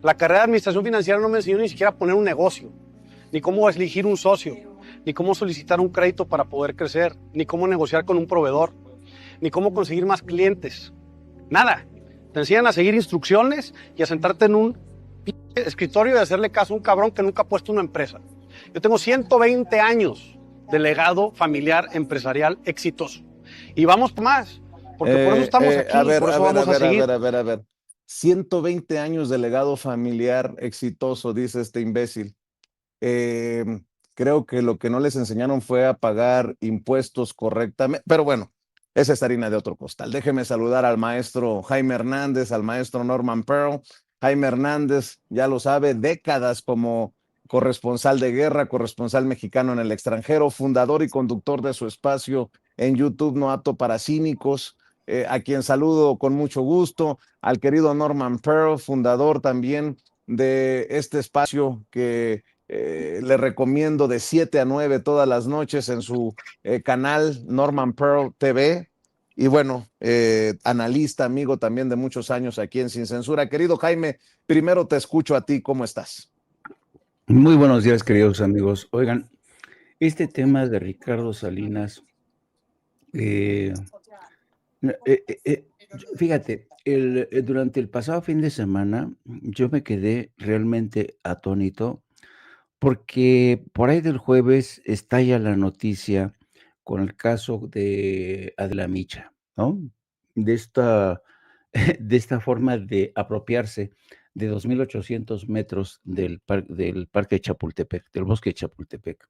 La carrera de administración financiera no me enseñó ni siquiera a poner un negocio, ni cómo elegir un socio, ni cómo solicitar un crédito para poder crecer, ni cómo negociar con un proveedor, ni cómo conseguir más clientes. Nada. Te enseñan a seguir instrucciones y a sentarte en un escritorio y hacerle caso a un cabrón que nunca ha puesto una empresa. Yo tengo 120 años de legado familiar empresarial exitoso. Y vamos más, porque por eso estamos aquí, por eso vamos a seguir. A ver. 120 años de legado familiar exitoso, dice este imbécil. Creo que lo que no les enseñaron fue a pagar impuestos correctamente, pero bueno, esa es harina de otro costal. Déjeme saludar al maestro Jaime Hernández, al maestro Norman Pearl. Jaime Hernández, ya lo sabe, décadas como corresponsal de guerra, corresponsal mexicano en el extranjero, fundador y conductor de su espacio en YouTube No Apto para Cínicos, a quien saludo con mucho gusto, al querido Norman Pearl, fundador también de este espacio que le recomiendo de 7 a 9 todas las noches en su canal Norman Pearl TV. Y bueno, analista, amigo también de muchos años aquí en Sin Censura. Querido Jaime, primero te escucho a ti, ¿cómo estás? Muy buenos días, queridos amigos. Oigan, este tema de Ricardo Salinas, fíjate, durante el pasado fin de semana yo me quedé realmente atónito porque por ahí del jueves estalla la noticia con el caso de Adela Micha, ¿no? De esta, de esta forma de apropiarse de 2.800 metros del parque de Chapultepec, del bosque de Chapultepec.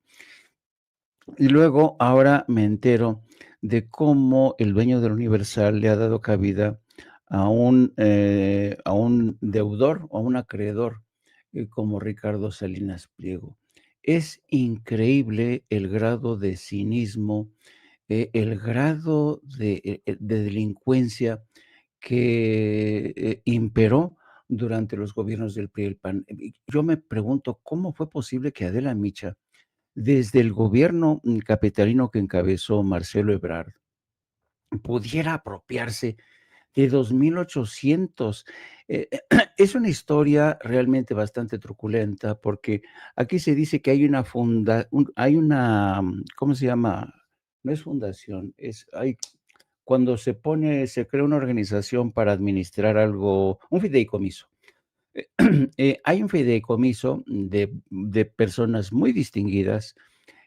Y luego, ahora me entero de cómo el dueño del Universal le ha dado cabida a un deudor o a un acreedor como Ricardo Salinas Pliego. Es increíble el grado de cinismo, el grado de delincuencia que imperó durante los gobiernos del PRI y el PAN. Yo me pregunto, ¿cómo fue posible que Adela Micha, desde el gobierno capitalino que encabezó Marcelo Ebrard, pudiera apropiarse de 2.800? Es una historia realmente bastante truculenta, porque aquí se dice que hay una ¿cómo se llama? No es fundación, cuando se crea una organización para administrar algo, un fideicomiso. Hay un fideicomiso de personas muy distinguidas,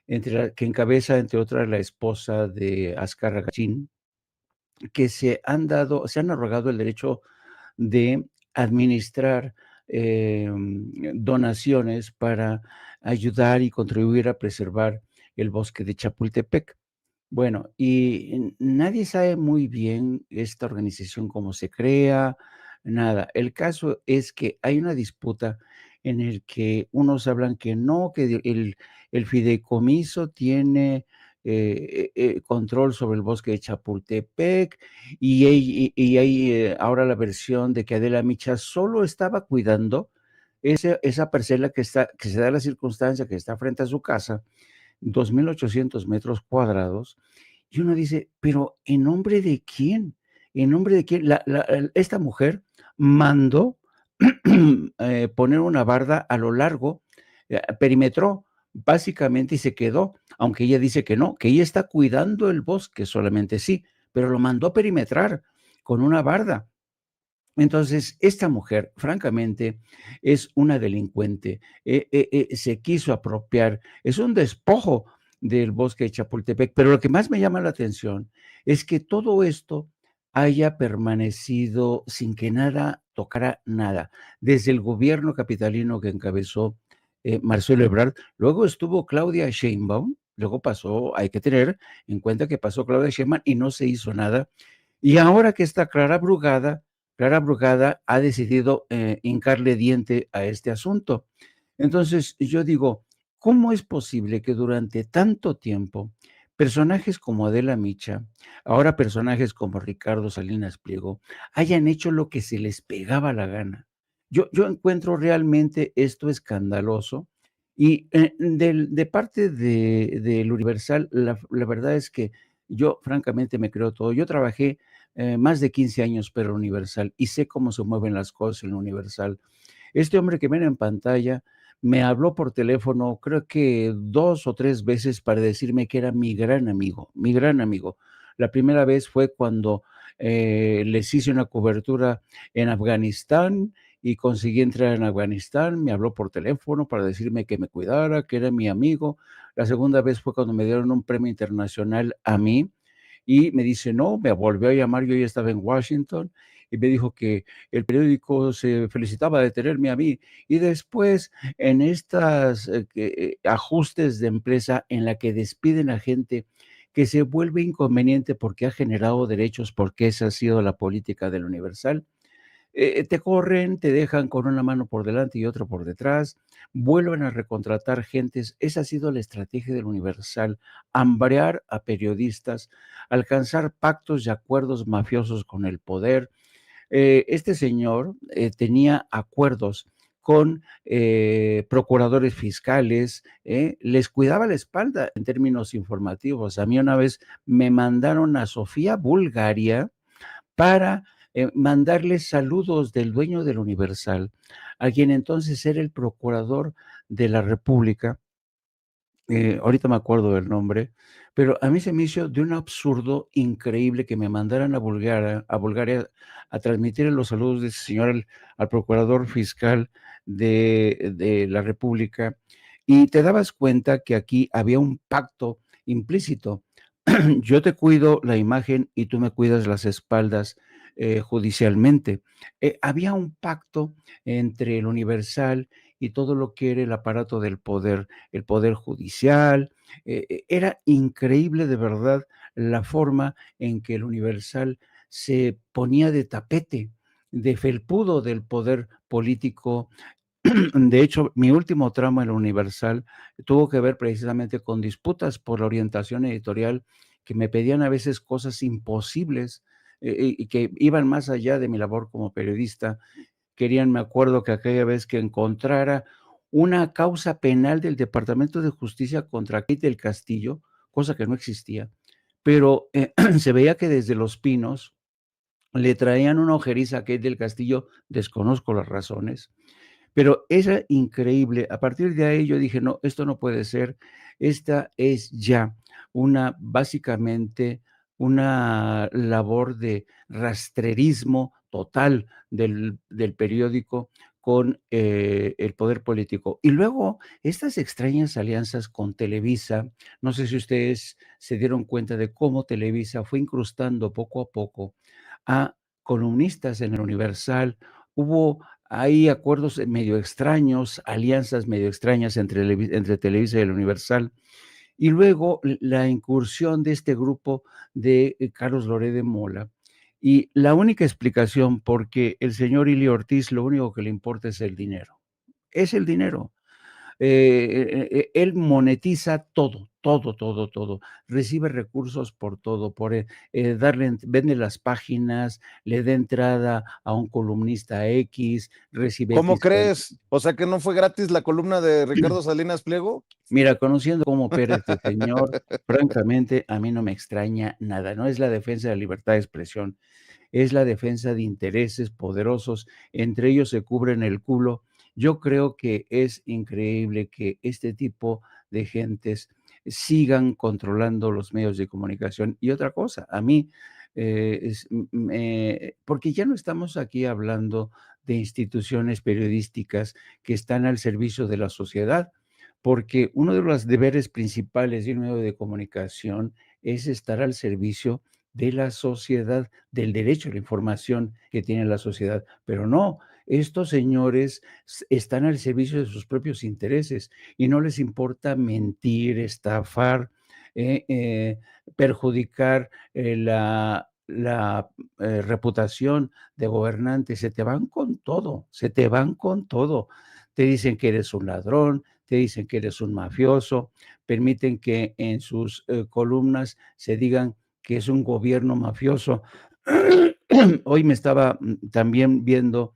que encabeza, entre otras, la esposa de Azcárraga Gachín, que se han arrogado el derecho de administrar donaciones para ayudar y contribuir a preservar el bosque de Chapultepec. Bueno, y nadie sabe muy bien esta organización cómo se crea, nada. El caso es que hay una disputa en el que unos hablan que no, que el fideicomiso tiene control sobre el bosque de Chapultepec, y hay ahora la versión de que Adela Micha solo estaba cuidando esa parcela que se da la circunstancia que está frente a su casa, 2.800 metros cuadrados, y uno dice, pero ¿en nombre de quién? ¿En nombre de quién? Esta mujer mandó poner una barda a lo largo, perimetró básicamente, y se quedó, aunque ella dice que no, que ella está cuidando el bosque solamente, sí, pero lo mandó perimetrar con una barda. Entonces, esta mujer, francamente, es una delincuente, se quiso apropiar, es un despojo del bosque de Chapultepec, pero lo que más me llama la atención es que todo esto haya permanecido sin que nada tocara nada, desde el gobierno capitalino que encabezó Marcelo Ebrard, luego estuvo Claudia Sheinbaum, luego pasó, hay que tener en cuenta que pasó Claudia Sheinbaum y no se hizo nada, y ahora que está Clara Brugada ha decidido hincarle diente a este asunto. Entonces, yo digo, ¿cómo es posible que durante tanto tiempo personajes como Adela Micha, ahora personajes como Ricardo Salinas Pliego, hayan hecho lo que se les pegaba la gana? Yo encuentro realmente esto escandaloso y de parte del Universal, la verdad es que yo francamente me creo todo. Yo trabajé más de 15 años para Universal y sé cómo se mueven las cosas en Universal. Este hombre que ven en pantalla me habló por teléfono, creo que 2 o 3 veces para decirme que era mi gran amigo, mi gran amigo. La primera vez fue cuando, les hice una cobertura en Afganistán y conseguí entrar en Afganistán, me habló por teléfono para decirme que me cuidara, que era mi amigo. La segunda vez fue cuando me dieron un premio internacional a mí, y me dice, no, me volvió a llamar, yo ya estaba en Washington, y me dijo que el periódico se felicitaba de tenerme a mí. Y después, en estas ajustes de empresa en la que despiden a gente que se vuelve inconveniente porque ha generado derechos, porque esa ha sido la política del Universal, te corren, te dejan con una mano por delante y otra por detrás, vuelven a recontratar gentes. Esa ha sido la estrategia del Universal, hambrear a periodistas, alcanzar pactos y acuerdos mafiosos con el poder. Este señor tenía acuerdos con procuradores fiscales, les cuidaba la espalda en términos informativos. A mí una vez me mandaron a Sofía, Bulgaria, para mandarle saludos del dueño del Universal, a quien entonces era el procurador de la República. Ahorita me acuerdo del nombre, pero a mí se me hizo de un absurdo increíble que me mandaran a Bulgaria a transmitir los saludos de ese señor al procurador fiscal de la República, y te dabas cuenta que aquí había un pacto implícito. Yo te cuido la imagen y tú me cuidas las espaldas judicialmente. Había un pacto entre el Universal y todo lo que era el aparato del poder, el poder judicial. Era increíble de verdad la forma en que el Universal se ponía de tapete, de felpudo del poder político. De hecho, mi último tramo en la Universal tuvo que ver precisamente con disputas por la orientación editorial, que me pedían a veces cosas imposibles, y que iban más allá de mi labor como periodista. Querían, me acuerdo que aquella vez que encontrara una causa penal del Departamento de Justicia contra Kate del Castillo, cosa que no existía, pero se veía que desde Los Pinos le traían una ojeriza a Kate del Castillo, desconozco las razones, pero era increíble. A partir de ahí yo dije, no, esto no puede ser. Esta es ya básicamente una labor de rastrerismo total del periódico con el poder político. Y luego estas extrañas alianzas con Televisa, no sé si ustedes se dieron cuenta de cómo Televisa fue incrustando poco a poco a columnistas en el Universal. Hubo hay acuerdos medio extraños, alianzas medio extrañas entre Televisa y el Universal. Y luego la incursión de este grupo de Carlos Loret de Mola. Y la única explicación, porque el señor Ili Ortiz lo único que le importa es el dinero. Es el dinero. Él monetiza todo, todo, todo, todo. Recibe recursos por todo, por vende las páginas, le da entrada a un columnista X, recibe ¿Cómo X. crees? O sea que no fue gratis la columna de Ricardo Salinas Pliego. Mira, conociendo cómo opera este señor, francamente, a mí no me extraña nada. No es la defensa de la libertad de expresión, es la defensa de intereses poderosos, entre ellos se cubren el culo. Yo creo que es increíble que este tipo de gentes sigan controlando los medios de comunicación. Y otra cosa, a mí porque ya no estamos aquí hablando de instituciones periodísticas que están al servicio de la sociedad, porque uno de los deberes principales de un medio de comunicación es estar al servicio de la sociedad, del derecho a la información que tiene la sociedad. Pero no, estos señores están al servicio de sus propios intereses y no les importa mentir, estafar, perjudicar la reputación de gobernantes. Se te van con todo, se te van con todo. Te dicen que eres un ladrón, te dicen que eres un mafioso, permiten que en sus columnas se digan que es un gobierno mafioso. Hoy me estaba también viendo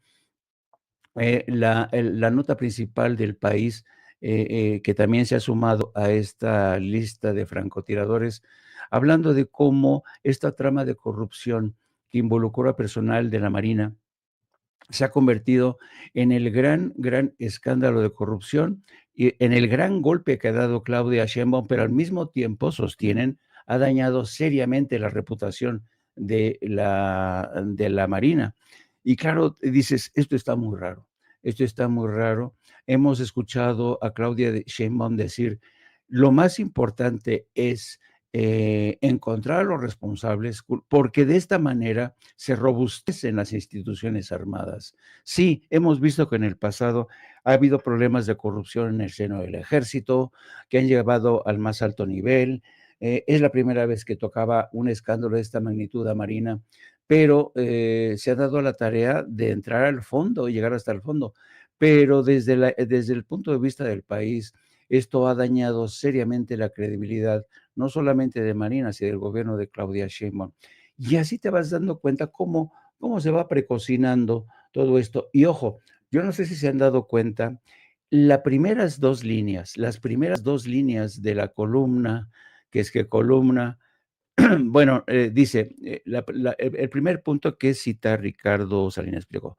la nota principal del país, que también se ha sumado a esta lista de francotiradores, hablando de cómo esta trama de corrupción que involucró a personal de la Marina se ha convertido en el gran escándalo de corrupción y en el gran golpe que ha dado Claudia Sheinbaum, pero al mismo tiempo sostienen ha dañado seriamente la reputación de la Marina. Y claro, dices, esto está muy raro, esto está muy raro. Hemos escuchado a Claudia Sheinbaum decir, lo más importante es encontrar a los responsables, porque de esta manera se robustecen las instituciones armadas. Sí, hemos visto que en el pasado ha habido problemas de corrupción en el seno del ejército, que han llevado al más alto nivel. Es la primera vez que tocaba un escándalo de esta magnitud a Marina, pero se ha dado la tarea de entrar al fondo y llegar hasta el fondo. Pero desde el punto de vista del país, esto ha dañado seriamente la credibilidad, no solamente de Marina, sino del gobierno de Claudia Sheinbaum. Y así te vas dando cuenta cómo se va precocinando todo esto. Y ojo, yo no sé si se han dado cuenta, las primeras dos líneas de la columna, que es que columna, bueno, dice, el primer punto que cita Ricardo Salinas Pliego.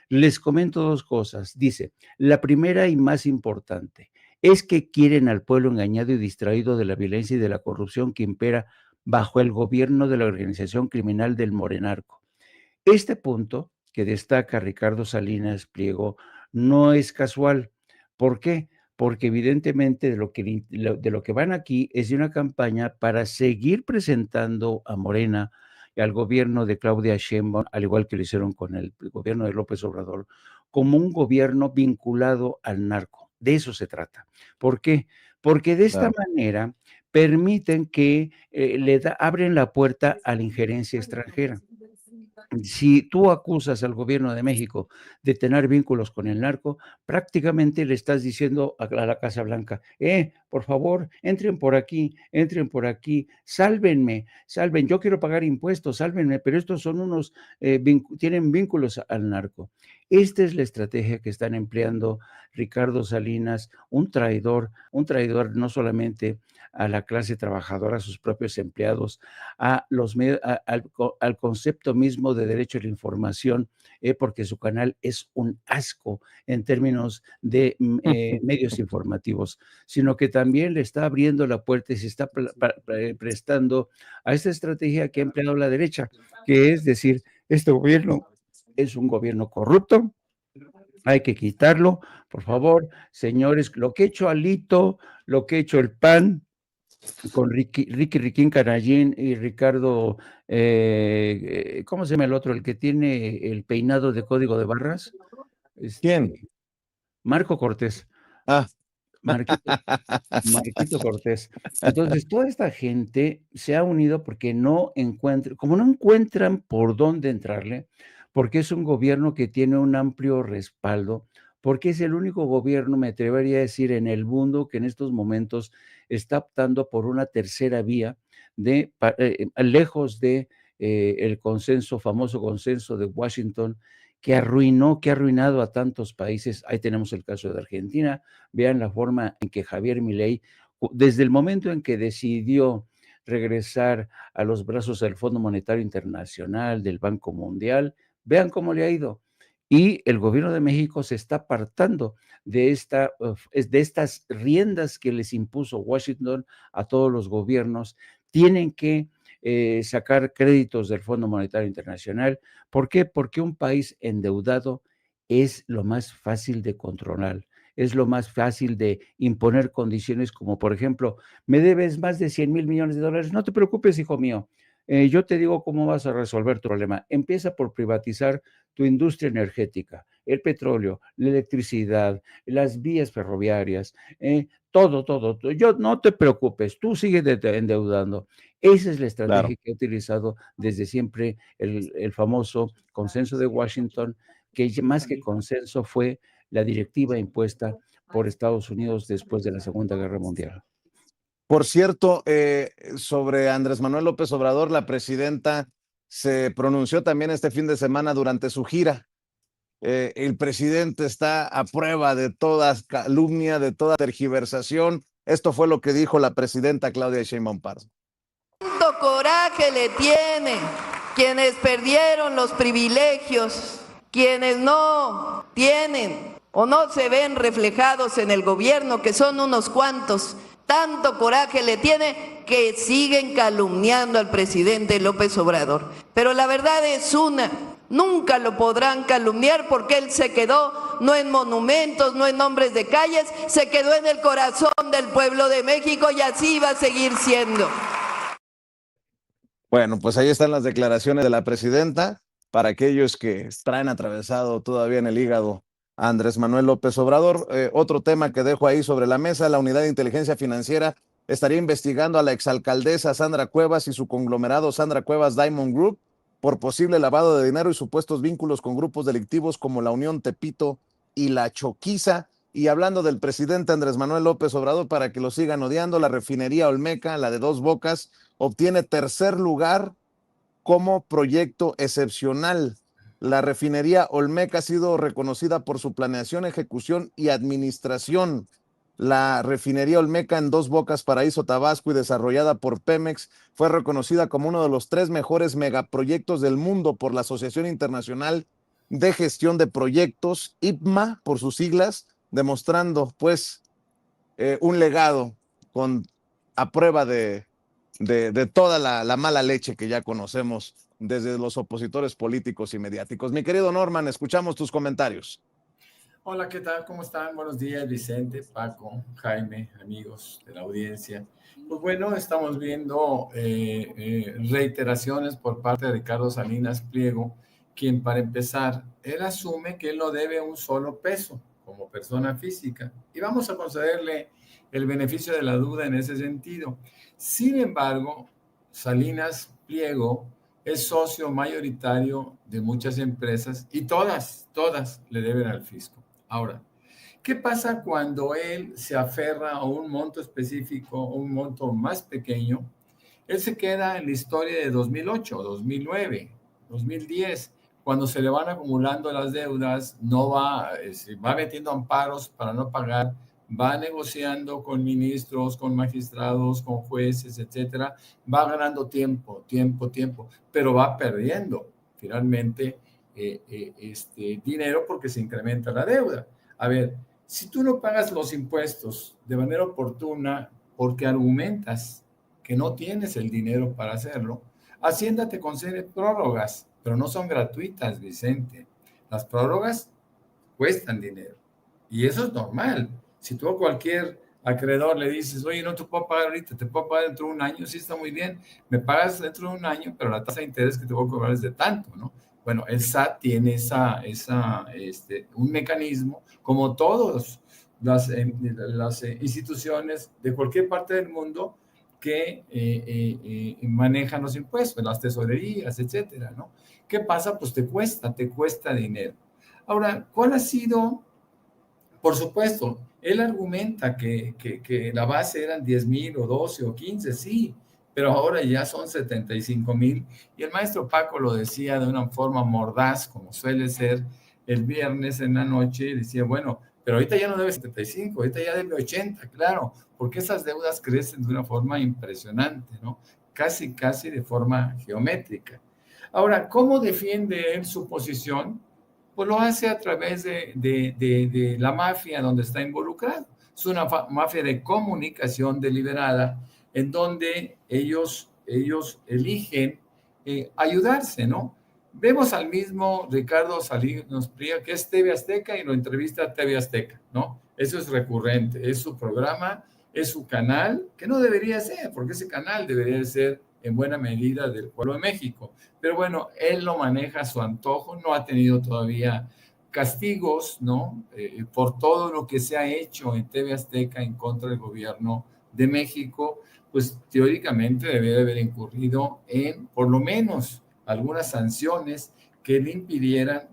Les comento dos cosas. Dice, la primera y más importante es que quieren al pueblo engañado y distraído de la violencia y de la corrupción que impera bajo el gobierno de la organización criminal del Morenarco. Este punto que destaca Ricardo Salinas Pliego no es casual. ¿Por qué? Porque evidentemente de lo que van aquí es de una campaña para seguir presentando a Morena y al gobierno de Claudia Sheinbaum, al igual que lo hicieron con el gobierno de López Obrador, como un gobierno vinculado al narco. De eso se trata. ¿Por qué? Porque de esta manera permiten que abren la puerta a la injerencia extranjera. Si tú acusas al gobierno de México de tener vínculos con el narco, prácticamente le estás diciendo a la Casa Blanca, por favor, entren por aquí, sálvenme, yo quiero pagar impuestos, sálvenme, pero estos son unos, tienen vínculos al narco. Esta es la estrategia que están empleando Ricardo Salinas, un traidor no solamente a la clase trabajadora, a sus propios empleados, al concepto mismo de derecho a la información, porque su canal es un asco en términos de medios informativos, sino que también le está abriendo la puerta y se está prestando a esta estrategia que ha empleado la derecha, que es decir, este gobierno es un gobierno corrupto, hay que quitarlo, por favor, señores, lo que ha hecho Alito, lo que ha hecho el PAN, con Riquín Canallín y Ricardo, ¿cómo se llama el otro? El que tiene el peinado de código de barras. ¿Quién? Marco Cortés. Ah. Marquito Cortés. Entonces, toda esta gente se ha unido porque como no encuentran por dónde entrarle, porque es un gobierno que tiene un amplio respaldo, porque es el único gobierno, me atrevería a decir, en el mundo que en estos momentos está optando por una tercera vía lejos de el famoso consenso de Washington, que ha arruinado a tantos países. Ahí tenemos el caso de Argentina. Vean la forma en que Javier Milei, desde el momento en que decidió regresar a los brazos del Fondo Monetario Internacional, del Banco Mundial, vean cómo le ha ido. Y el gobierno de México se está apartando de estas riendas que les impuso Washington a todos los gobiernos. Tienen que sacar créditos del Fondo Monetario Internacional. ¿Por qué? Porque un país endeudado es lo más fácil de controlar, es lo más fácil de imponer condiciones como, por ejemplo, me debes más de 100,000 millones de dólares, no te preocupes, hijo mío, yo te digo cómo vas a resolver tu problema. Empieza por privatizar tu industria energética, el petróleo, la electricidad, las vías ferroviarias, todo. Yo no te preocupes, tú sigue endeudando. Esa es la estrategia Claro. que ha utilizado desde siempre el famoso consenso de Washington, que más que consenso fue la directiva impuesta por Estados Unidos después de la Segunda Guerra Mundial. Por cierto, sobre Andrés Manuel López Obrador, la presidenta se pronunció también este fin de semana durante su gira. El presidente está a prueba de toda calumnia, de toda tergiversación. Esto fue lo que dijo la presidenta Claudia Sheinbaum Pardo. ¿Cuánto coraje le tiene quienes perdieron los privilegios, quienes no tienen o no se ven reflejados en el gobierno, que son unos cuantos? Tanto coraje le tiene que siguen calumniando al presidente López Obrador. Pero la verdad es una, nunca lo podrán calumniar porque él se quedó no en monumentos, no en nombres de calles, se quedó en el corazón del pueblo de México y así va a seguir siendo. Bueno, pues ahí están las declaraciones de la presidenta para aquellos que traen atravesado todavía en el hígado a Andrés Manuel López Obrador. Otro tema que dejo ahí sobre la mesa, la Unidad de Inteligencia Financiera estaría investigando a la exalcaldesa Sandra Cuevas y su conglomerado Sandra Cuevas Diamond Group por posible lavado de dinero y supuestos vínculos con grupos delictivos como la Unión Tepito y la Choquiza. Y hablando del presidente Andrés Manuel López Obrador, para que lo sigan odiando, la refinería Olmeca, la de Dos Bocas, obtiene tercer lugar como proyecto excepcional. La refinería Olmeca ha sido reconocida por su planeación, ejecución y administración. La refinería Olmeca en Dos Bocas, Paraíso, Tabasco, y desarrollada por Pemex, fue reconocida como uno de los 3 mejores megaproyectos del mundo por la Asociación Internacional de Gestión de Proyectos, IPMA, por sus siglas, demostrando pues un legado a prueba de toda la mala leche que ya conocemos desde los opositores políticos y mediáticos. Mi querido Norman, escuchamos tus comentarios. Hola, ¿qué tal? ¿Cómo están? Buenos días, Vicente, Paco, Jaime, amigos de la audiencia. Pues bueno, estamos viendo reiteraciones por parte de Ricardo Salinas Pliego, quien para empezar, él asume que él no debe un solo peso como persona física y vamos a concederle el beneficio de la duda en ese sentido. Sin embargo, Salinas Pliego es socio mayoritario de muchas empresas y todas le deben al fisco. Ahora, ¿qué pasa cuando él se aferra a un monto específico, un monto más pequeño? Él se queda en la historia de 2008, 2009, 2010, cuando se le van acumulando las deudas, no va metiendo amparos para no pagar, va negociando con ministros, con magistrados, con jueces, etcétera, va ganando tiempo, pero va perdiendo finalmente dinero porque se incrementa la deuda. A ver, si tú no pagas los impuestos de manera oportuna porque argumentas que no tienes el dinero para hacerlo, Hacienda te concede prórrogas, pero no son gratuitas, Vicente. Las prórrogas cuestan dinero y eso es normal. Si tú a cualquier acreedor le dices, oye, no te puedo pagar ahorita, te puedo pagar dentro de un año, sí está muy bien, me pagas dentro de un año, pero la tasa de interés que te voy a cobrar es de tanto, ¿no? Bueno, el SAT tiene un mecanismo, como todas las instituciones de cualquier parte del mundo que manejan los impuestos, las tesorerías, etcétera, ¿no? ¿Qué pasa? Pues te cuesta dinero. Ahora, ¿cuál ha sido? Por supuesto, él argumenta que la base eran 10,000 o 12 o 15, sí, pero ahora ya son 75,000. Y el maestro Paco lo decía de una forma mordaz, como suele ser el viernes en la noche, decía, bueno, pero ahorita ya no debe 75, ahorita ya debe 80, claro, porque esas deudas crecen de una forma impresionante, ¿no? Casi de forma geométrica. Ahora, ¿cómo defiende él su posición? Pues lo hace a través de la mafia donde está involucrado. Es una mafia de comunicación deliberada en donde ellos ellos eligen ayudarse, ¿no? Vemos al mismo Ricardo Salinas Pliego, que es TV Azteca, y lo entrevista a TV Azteca, ¿no? Eso es recurrente, es su programa, es su canal, que no debería ser, porque ese canal debería ser en buena medida del pueblo de México. Pero bueno, él lo maneja a su antojo, no ha tenido todavía castigos, ¿no? Por todo lo que se ha hecho en TV Azteca en contra del gobierno de México, pues teóricamente debería haber incurrido en, por lo menos, algunas sanciones que le impidieran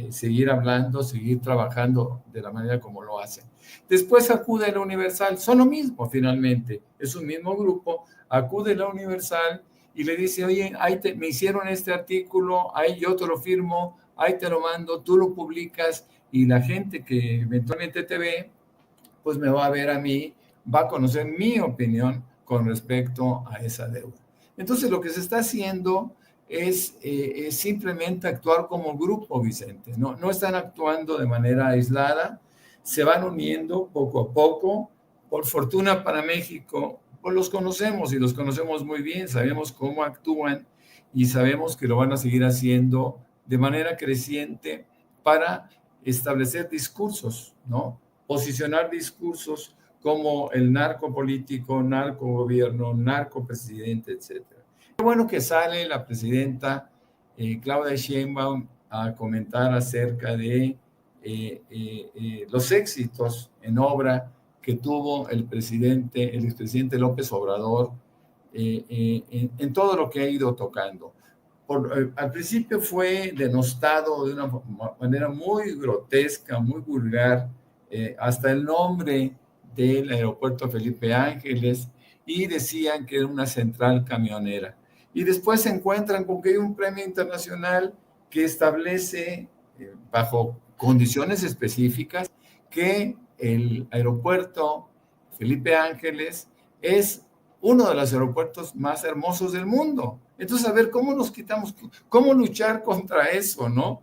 seguir hablando, seguir trabajando de la manera como lo hacen. Después acude a la Universal, son lo mismo finalmente, es un mismo grupo, acude a la Universal y le dice, oye, me hicieron este artículo, ahí yo te lo firmo, ahí te lo mando, tú lo publicas y la gente que eventualmente te ve, pues me va a ver a mí, va a conocer mi opinión con respecto a esa deuda. Entonces lo que se está haciendo es simplemente actuar como grupo, Vicente, ¿no? No están actuando de manera aislada, se van uniendo poco a poco. Por fortuna para México, pues los conocemos y los conocemos muy bien, sabemos cómo actúan y sabemos que lo van a seguir haciendo de manera creciente para establecer discursos, ¿no? Posicionar discursos como el narcopolítico, narcogobierno, narcopresidente, etc. Qué bueno que sale la presidenta Claudia Sheinbaum a comentar acerca de los éxitos en obra que tuvo el expresidente López Obrador en todo lo que ha ido tocando. Al principio fue denostado de una manera muy grotesca, muy vulgar, hasta el nombre del aeropuerto Felipe Ángeles, y decían que era una central camionera. Y después se encuentran con que hay un premio internacional que establece, bajo condiciones específicas, que el aeropuerto Felipe Ángeles es uno de los aeropuertos más hermosos del mundo. Entonces, a ver, ¿cómo nos quitamos? ¿Cómo luchar contra eso, no?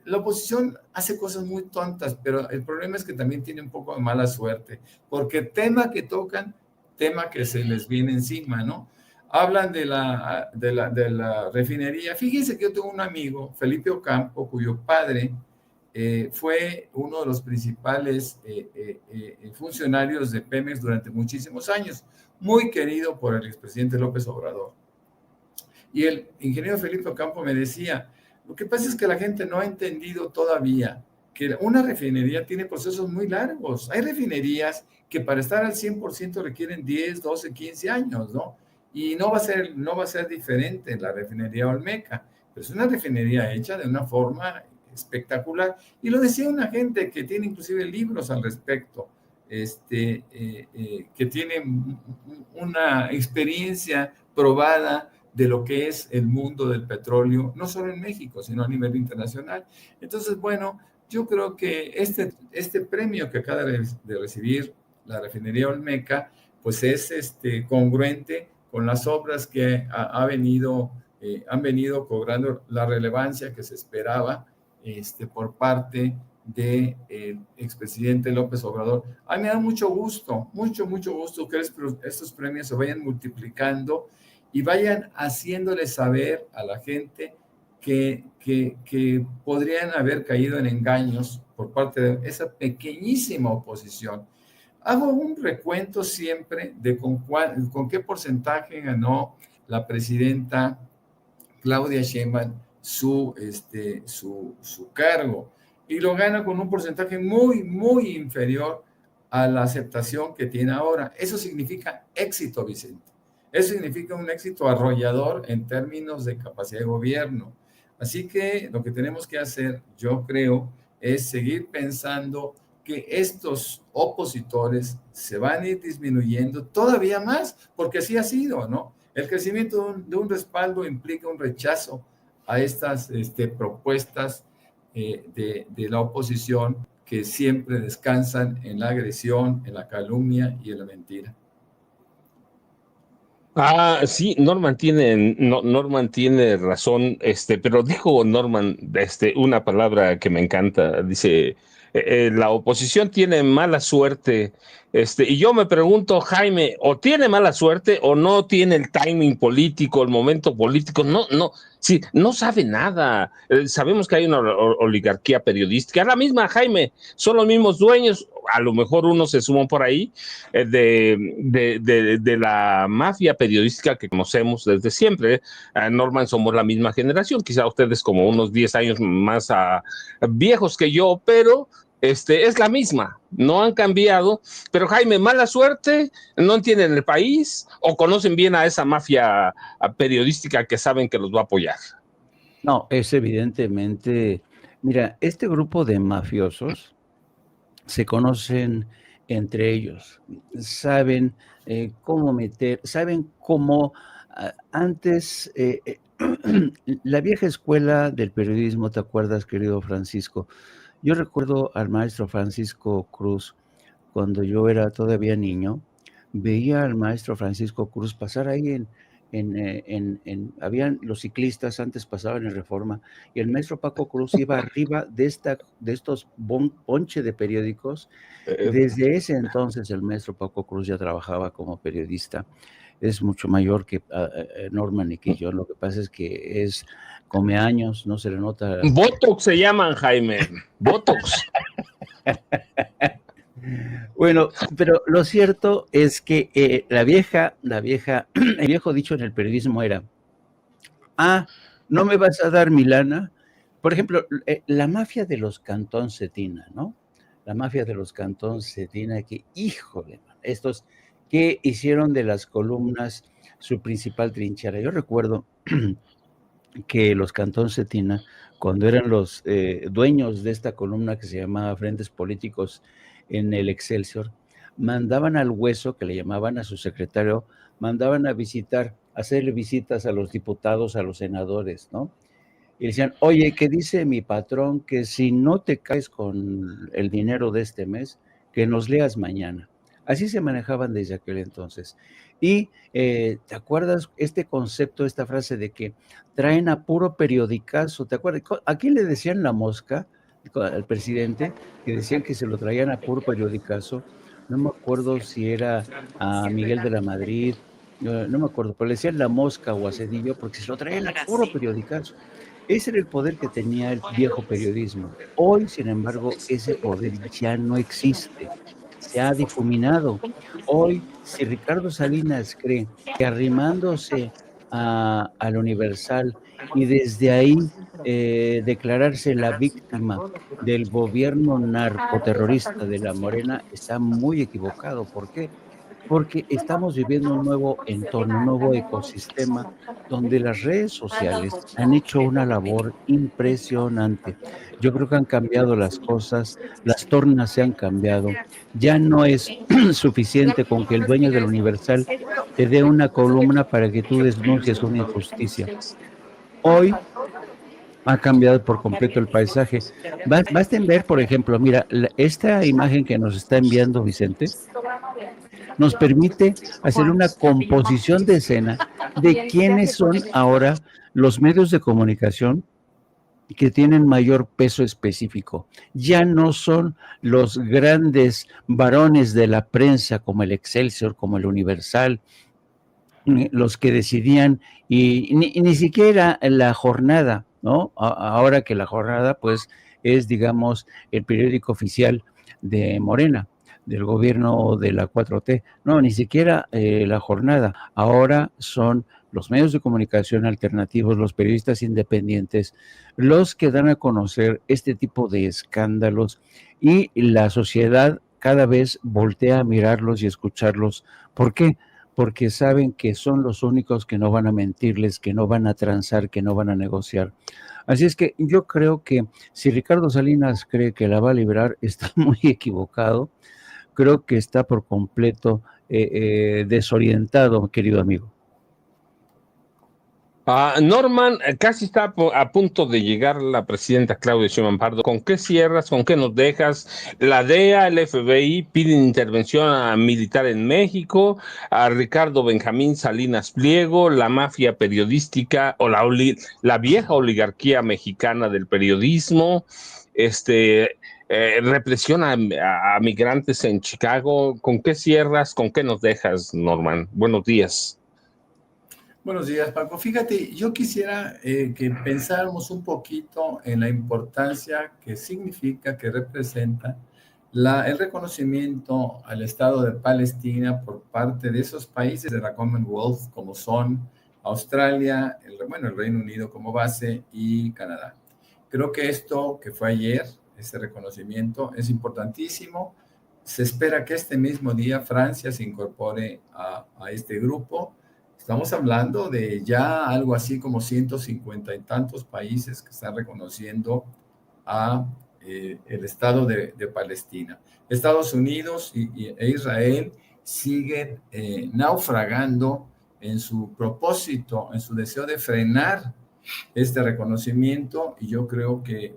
La oposición hace cosas muy tontas, pero el problema es que también tiene un poco de mala suerte, porque tema que tocan, tema que se les viene encima, ¿no? Hablan de la refinería. Fíjense que yo tengo un amigo, Felipe Ocampo, cuyo padre fue uno de los principales funcionarios de Pemex durante muchísimos años, muy querido por el expresidente López Obrador. Y el ingeniero Felipe Ocampo me decía, lo que pasa es que la gente no ha entendido todavía que una refinería tiene procesos muy largos. Hay refinerías que para estar al 100% requieren 10, 12, 15 años, ¿no? Y no va a ser diferente en la refinería Olmeca, pero es una refinería hecha de una forma espectacular. Y lo decía una gente que tiene inclusive libros al respecto, que tiene una experiencia probada de lo que es el mundo del petróleo, no solo en México, sino a nivel internacional. Entonces, bueno, yo creo que este premio que acaba de recibir la refinería Olmeca, pues es congruente con las obras que han venido cobrando la relevancia que se esperaba por parte del expresidente López Obrador. A mí me da mucho gusto que estos premios se vayan multiplicando y vayan haciéndole saber a la gente que podrían haber caído en engaños por parte de esa pequeñísima oposición. Hago un recuento siempre de con qué porcentaje ganó la presidenta Claudia Sheinbaum su cargo, y lo gana con un porcentaje muy, muy inferior a la aceptación que tiene ahora. Eso significa éxito, Vicente. Eso significa un éxito arrollador en términos de capacidad de gobierno. Así que lo que tenemos que hacer, yo creo, es seguir pensando que estos opositores se van a ir disminuyendo todavía más, porque así ha sido, ¿no? El crecimiento de un respaldo implica un rechazo a estas propuestas de la oposición, que siempre descansan en la agresión, en la calumnia y en la mentira. Sí, Norman tiene razón, pero dijo Norman una palabra que me encanta, dice, la oposición tiene mala suerte. Y yo me pregunto, Jaime, o tiene mala suerte o no tiene el timing político, el momento político. Sí, no sabe nada. Sabemos que hay una oligarquía periodística. La misma, Jaime, son los mismos dueños. A lo mejor uno se sumó por ahí de la mafia periodística que conocemos desde siempre. Norman, somos la misma generación, quizá ustedes como unos 10 años más viejos que yo, pero es la misma, no han cambiado. Pero Jaime, mala suerte, no entienden el país o conocen bien a esa mafia periodística que saben que los va a apoyar. No, es evidentemente, mira, este grupo de mafiosos se conocen entre ellos, saben cómo meter, saben cómo antes, la vieja escuela del periodismo, ¿te acuerdas, querido Francisco? Yo recuerdo al maestro Francisco Cruz, cuando yo era todavía niño, veía al maestro Francisco Cruz pasar ahí habían los ciclistas, antes pasaban en Reforma, y el maestro Paco Cruz iba arriba de estos ponche de periódicos. Desde ese entonces el maestro Paco Cruz ya trabajaba como periodista. Es mucho mayor que Norman y que yo. Lo que pasa es que come años, no se le nota. Botox se llaman, Jaime. Botox. Bueno, pero lo cierto es que el viejo dicho en el periodismo era, no me vas a dar mi lana. Por ejemplo, la mafia de los Cantón Cetina, ¿no? La mafia de los Cantón Cetina, que, híjole, estos que hicieron de las columnas su principal trinchera. Yo recuerdo que los Cantón Cetina, cuando eran los dueños de esta columna que se llamaba Frentes Políticos en el Excelsior, mandaban al Hueso, que le llamaban a su secretario, mandaban a hacerle visitas a los diputados, a los senadores, ¿no? Y decían, oye, ¿qué dice mi patrón? Que si no te caes con el dinero de este mes, que nos leas mañana. Así se manejaban desde aquel entonces. Y ¿te acuerdas este concepto, esta frase de que traen a puro periodicazo? ¿Te acuerdas? ¿A quién le decían la mosca? Al presidente, que decían que se lo traían a puro periodicazo. No me acuerdo si era a Miguel de la Madrid, no me acuerdo, pero le decían la mosca o a Cedillo porque se lo traían a puro periodicazo. Ese era el poder que tenía el viejo periodismo. Hoy, sin embargo, ese poder ya no existe. Se ha difuminado. Hoy, si Ricardo Salinas cree que arrimándose al Universal y desde ahí declararse la víctima del gobierno narcoterrorista de la Morena, está muy equivocado. ¿Por qué? Porque estamos viviendo un nuevo entorno, un nuevo ecosistema donde las redes sociales han hecho una labor impresionante. Yo creo que han cambiado las cosas, las tornas se han cambiado. Ya no es suficiente con que el dueño del Universal te dé una columna para que tú denuncies una injusticia. Hoy ha cambiado por completo el paisaje. Basta en ver, por ejemplo, mira, esta imagen que nos está enviando Vicente nos permite hacer una composición de escena de quiénes son ahora los medios de comunicación que tienen mayor peso específico. Ya no son los grandes varones de la prensa como el Excelsior, como el Universal, los que decidían, y ni siquiera la Jornada, ¿no? Ahora que la Jornada, pues, es, digamos, el periódico oficial de Morena, del gobierno de la 4T. No, ni siquiera la Jornada. Ahora son los medios de comunicación alternativos, los periodistas independientes, los que dan a conocer este tipo de escándalos, y la sociedad cada vez voltea a mirarlos y escucharlos. ¿Por qué? Porque saben que son los únicos que no van a mentirles, que no van a transar, que no van a negociar. Así es que yo creo que si Ricardo Salinas cree que la va a librar, está muy equivocado. Creo que está por completo desorientado, querido amigo. Norman, casi está a punto de llegar la presidenta Claudia Sheinbaum Pardo. ¿Con qué cierras? ¿Con qué nos dejas? La DEA, el FBI piden intervención militar en México, a Ricardo Benjamín Salinas Pliego, la mafia periodística o la vieja oligarquía mexicana del periodismo, represión a migrantes en Chicago. ¿Con qué cierras? ¿Con qué nos dejas, Norman? Buenos días. Buenos días, Paco. Fíjate, yo quisiera que pensáramos un poquito en la importancia que significa, que representa el reconocimiento al Estado de Palestina por parte de esos países de la Commonwealth, como son Australia, el Reino Unido como base y Canadá. Creo que esto que fue ayer, ese reconocimiento, es importantísimo. Se espera que este mismo día Francia se incorpore a este grupo. Estamos hablando de ya algo así como 150 y tantos países que están reconociendo a el Estado de Palestina. Estados Unidos e Israel siguen naufragando en su propósito, en su deseo de frenar este reconocimiento, y yo creo que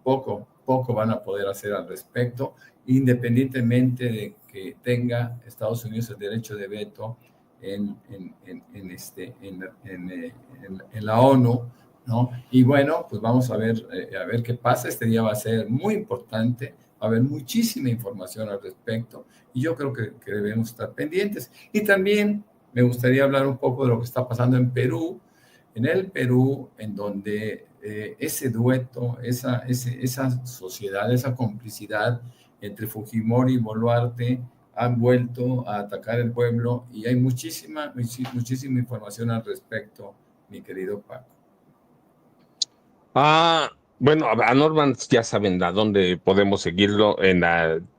poco van a poder hacer al respecto, independientemente de que tenga Estados Unidos el derecho de veto en la ONU, ¿no? Y bueno, pues vamos a ver qué pasa. Este día va a ser muy importante, va a haber muchísima información al respecto, y yo creo que debemos estar pendientes. Y también me gustaría hablar un poco de lo que está pasando en Perú, en donde ese dueto, esa sociedad, esa complicidad entre Fujimori y Boluarte han vuelto a atacar el pueblo, y hay muchísima información al respecto, mi querido Paco. Bueno, a Norman ya saben a dónde podemos seguirlo.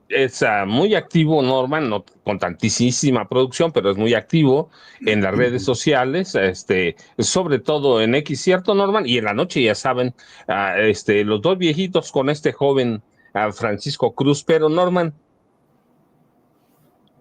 Es muy activo, Norman, no con tantísima producción, pero es muy activo en las redes sociales, sobre todo en X, ¿cierto, Norman? Y en la noche, ya saben, los dos viejitos con este joven Francisco Cruz. Pero, Norman.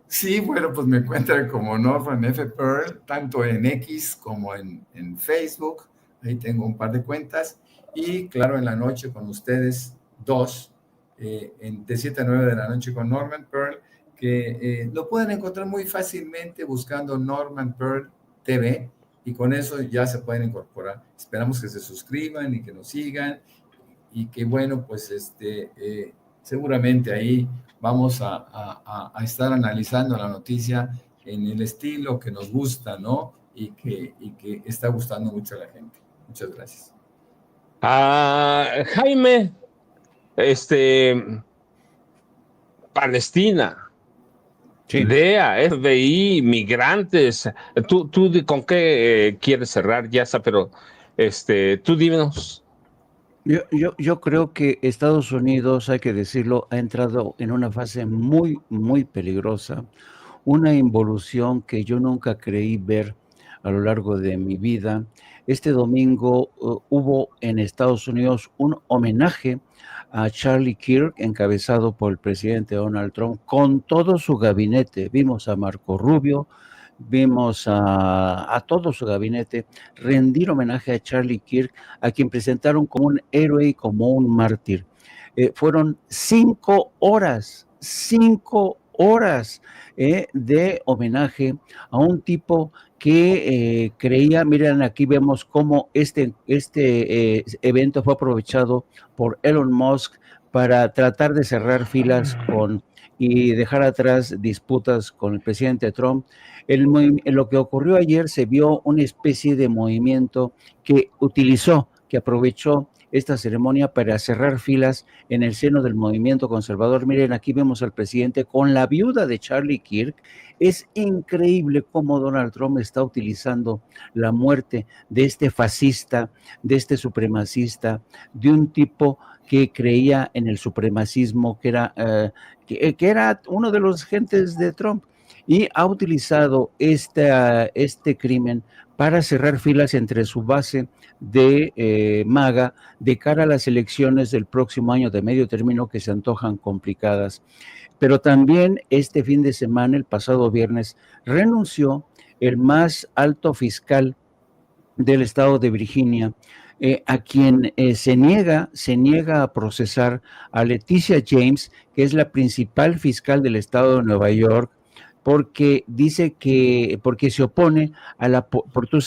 Sí, bueno, pues me encuentran como Norman F. Pearl, tanto en X como en Facebook. Ahí tengo un par de cuentas. Y claro, en la noche con ustedes dos, de 7 a 9 de la noche con Norman Pearl, que lo pueden encontrar muy fácilmente buscando Norman Pearl TV, y con eso ya se pueden incorporar. Esperamos que se suscriban y que nos sigan, y que bueno, pues seguramente ahí vamos a estar analizando la noticia en el estilo que nos gusta, ¿no? Y que está gustando mucho a la gente. Muchas gracias. Jaime, Palestina, Sí. DEA, FBI, migrantes. ¿Tú con qué quieres cerrar, Yasa? Pero tú dímenos. Yo creo que Estados Unidos, hay que decirlo, ha entrado en una fase muy, muy peligrosa, una involución que yo nunca creí ver a lo largo de mi vida. Este domingo hubo en Estados Unidos un homenaje a Charlie Kirk, encabezado por el presidente Donald Trump, con todo su gabinete. Vimos a Marco Rubio, vimos a todo su gabinete rendir homenaje a Charlie Kirk, a quien presentaron como un héroe y como un mártir. Fueron 5 horas de homenaje a un tipo que creía. Miren, aquí vemos cómo este evento fue aprovechado por Elon Musk para tratar de cerrar filas y dejar atrás disputas con el presidente Trump. En lo que ocurrió ayer se vio una especie de movimiento que aprovechó esta ceremonia para cerrar filas en el seno del movimiento conservador. Miren, aquí vemos al presidente con la viuda de Charlie Kirk. Es increíble cómo Donald Trump está utilizando la muerte de este fascista, de este supremacista, de un tipo que creía en el supremacismo, que era uno de los gentes de Trump, y ha utilizado este crimen para cerrar filas entre su base de MAGA de cara a las elecciones del próximo año de medio término, que se antojan complicadas. Pero también este fin de semana, el pasado viernes, renunció el más alto fiscal del estado de Virginia, a quien se niega a procesar a Leticia James, que es la principal fiscal del estado de Nueva York, porque dice porque se opone a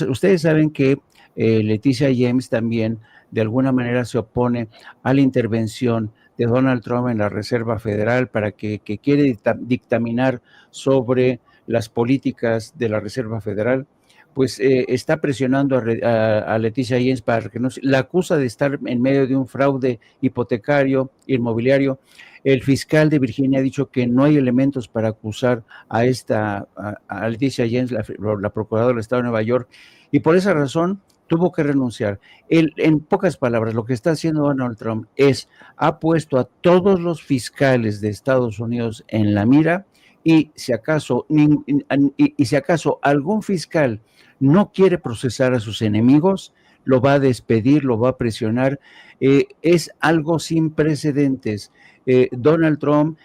ustedes saben que Leticia James también de alguna manera se opone a la intervención de Donald Trump en la Reserva Federal para que quiere dictaminar sobre las políticas de la Reserva Federal, pues está presionando a Leticia James para que no la acusa de estar en medio de un fraude hipotecario, inmobiliario. El fiscal de Virginia ha dicho que no hay elementos para acusar a Leticia James, la procuradora del Estado de Nueva York, y por esa razón tuvo que renunciar. En pocas palabras, lo que está haciendo Donald Trump ha puesto a todos los fiscales de Estados Unidos en la mira, y si acaso algún fiscal no quiere procesar a sus enemigos, lo va a despedir, lo va a presionar. Es algo sin precedentes. Donald Trump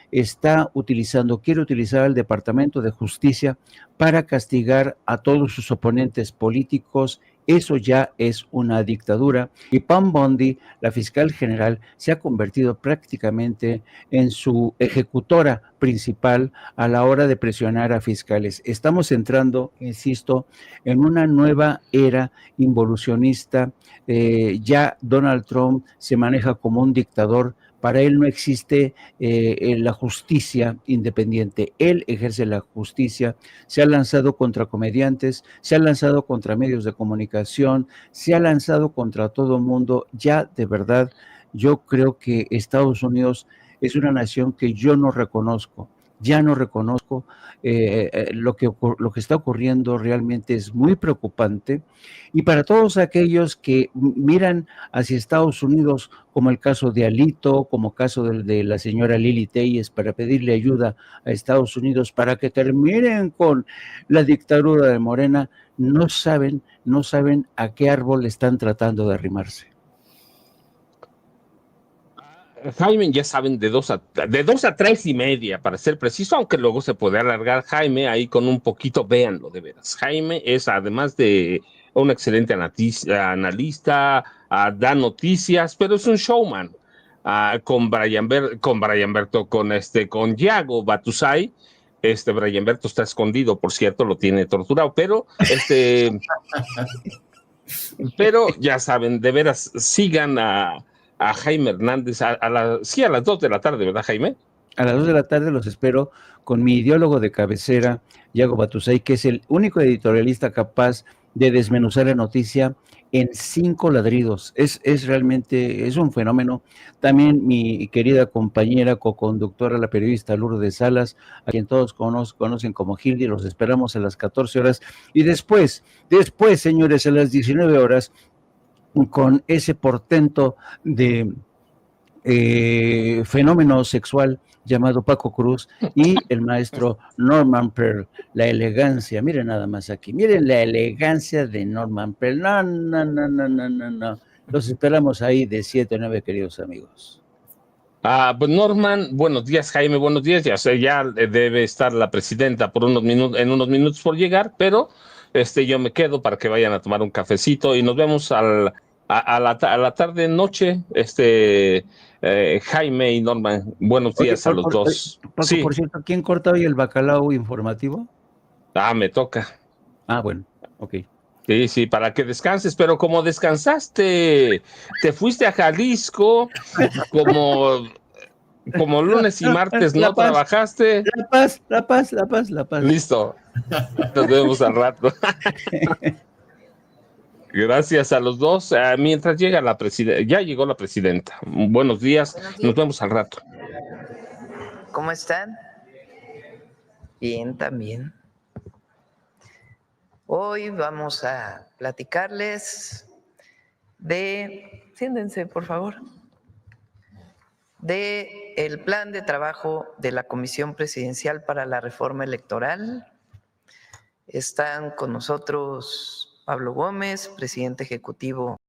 quiere utilizar al Departamento de Justicia para castigar a todos sus oponentes políticos. Eso ya es una dictadura. Y Pam Bondi, la fiscal general, se ha convertido prácticamente en su ejecutora principal a la hora de presionar a fiscales. Estamos entrando, insisto, en una nueva era involucionista. Ya Donald Trump se maneja como un dictador. Para él no existe la justicia independiente. Él ejerce la justicia. Se ha lanzado contra comediantes, se ha lanzado contra medios de comunicación, se ha lanzado contra todo el mundo. Ya, de verdad, yo creo que Estados Unidos es una nación que yo no reconozco. Ya no reconozco. Lo que está ocurriendo realmente es muy preocupante, y para todos aquellos que miran hacia Estados Unidos, como el caso de Alito, como el caso de la señora Lili Telles, para pedirle ayuda a Estados Unidos para que terminen con la dictadura de Morena, no saben a qué árbol están tratando de arrimarse. Jaime, ya saben, de 2 a 3:30, para ser preciso, aunque luego se puede alargar. Jaime, ahí con un poquito, véanlo de veras. Jaime es, además de un excelente analista, da noticias, pero es un showman. Con Yago Batusay. Brian Berto está escondido, por cierto, lo tiene torturado, pero pero ya saben, de veras, sigan a Jaime Hernández a las 2 de la tarde, ¿verdad, Jaime? A las 2 de la tarde los espero con mi ideólogo de cabecera, Yago Batusay, que es el único editorialista capaz de desmenuzar la noticia en 5 ladridos. Es realmente un fenómeno. También mi querida compañera, coconductora, la periodista Lourdes Salas, a quien todos conocen como Hildy. Los esperamos a las 14 horas. Y después, señores, a las 19 horas, con ese portento de fenómeno sexual llamado Paco Cruz y el maestro Norman Pearl. La elegancia, miren nada más aquí, miren la elegancia de Norman Pearl. No. Los esperamos ahí de 7 a 9, queridos amigos. Pues Norman, buenos días, Jaime, buenos días. Ya sé, ya debe estar la presidenta en unos minutos por llegar, pero yo me quedo para que vayan a tomar un cafecito y nos vemos a la tarde, noche, Jaime y Norman. Buenos días a los dos. Paco, sí. Por cierto, ¿quién corta hoy el bacalao informativo? Me toca. Bueno, ok. Sí, para que descanses, pero como descansaste, te fuiste a Jalisco, como lunes y martes no trabajaste. La paz. Listo. Nos vemos al rato. Gracias a los dos. Mientras llega la presidenta, ya llegó la presidenta. Buenos días. Nos vemos al rato. ¿Cómo están? Bien, también. Hoy vamos a platicarles siéntense por favor, de el plan de trabajo de la Comisión Presidencial para la Reforma Electoral. Están con nosotros Pablo Gómez, presidente ejecutivo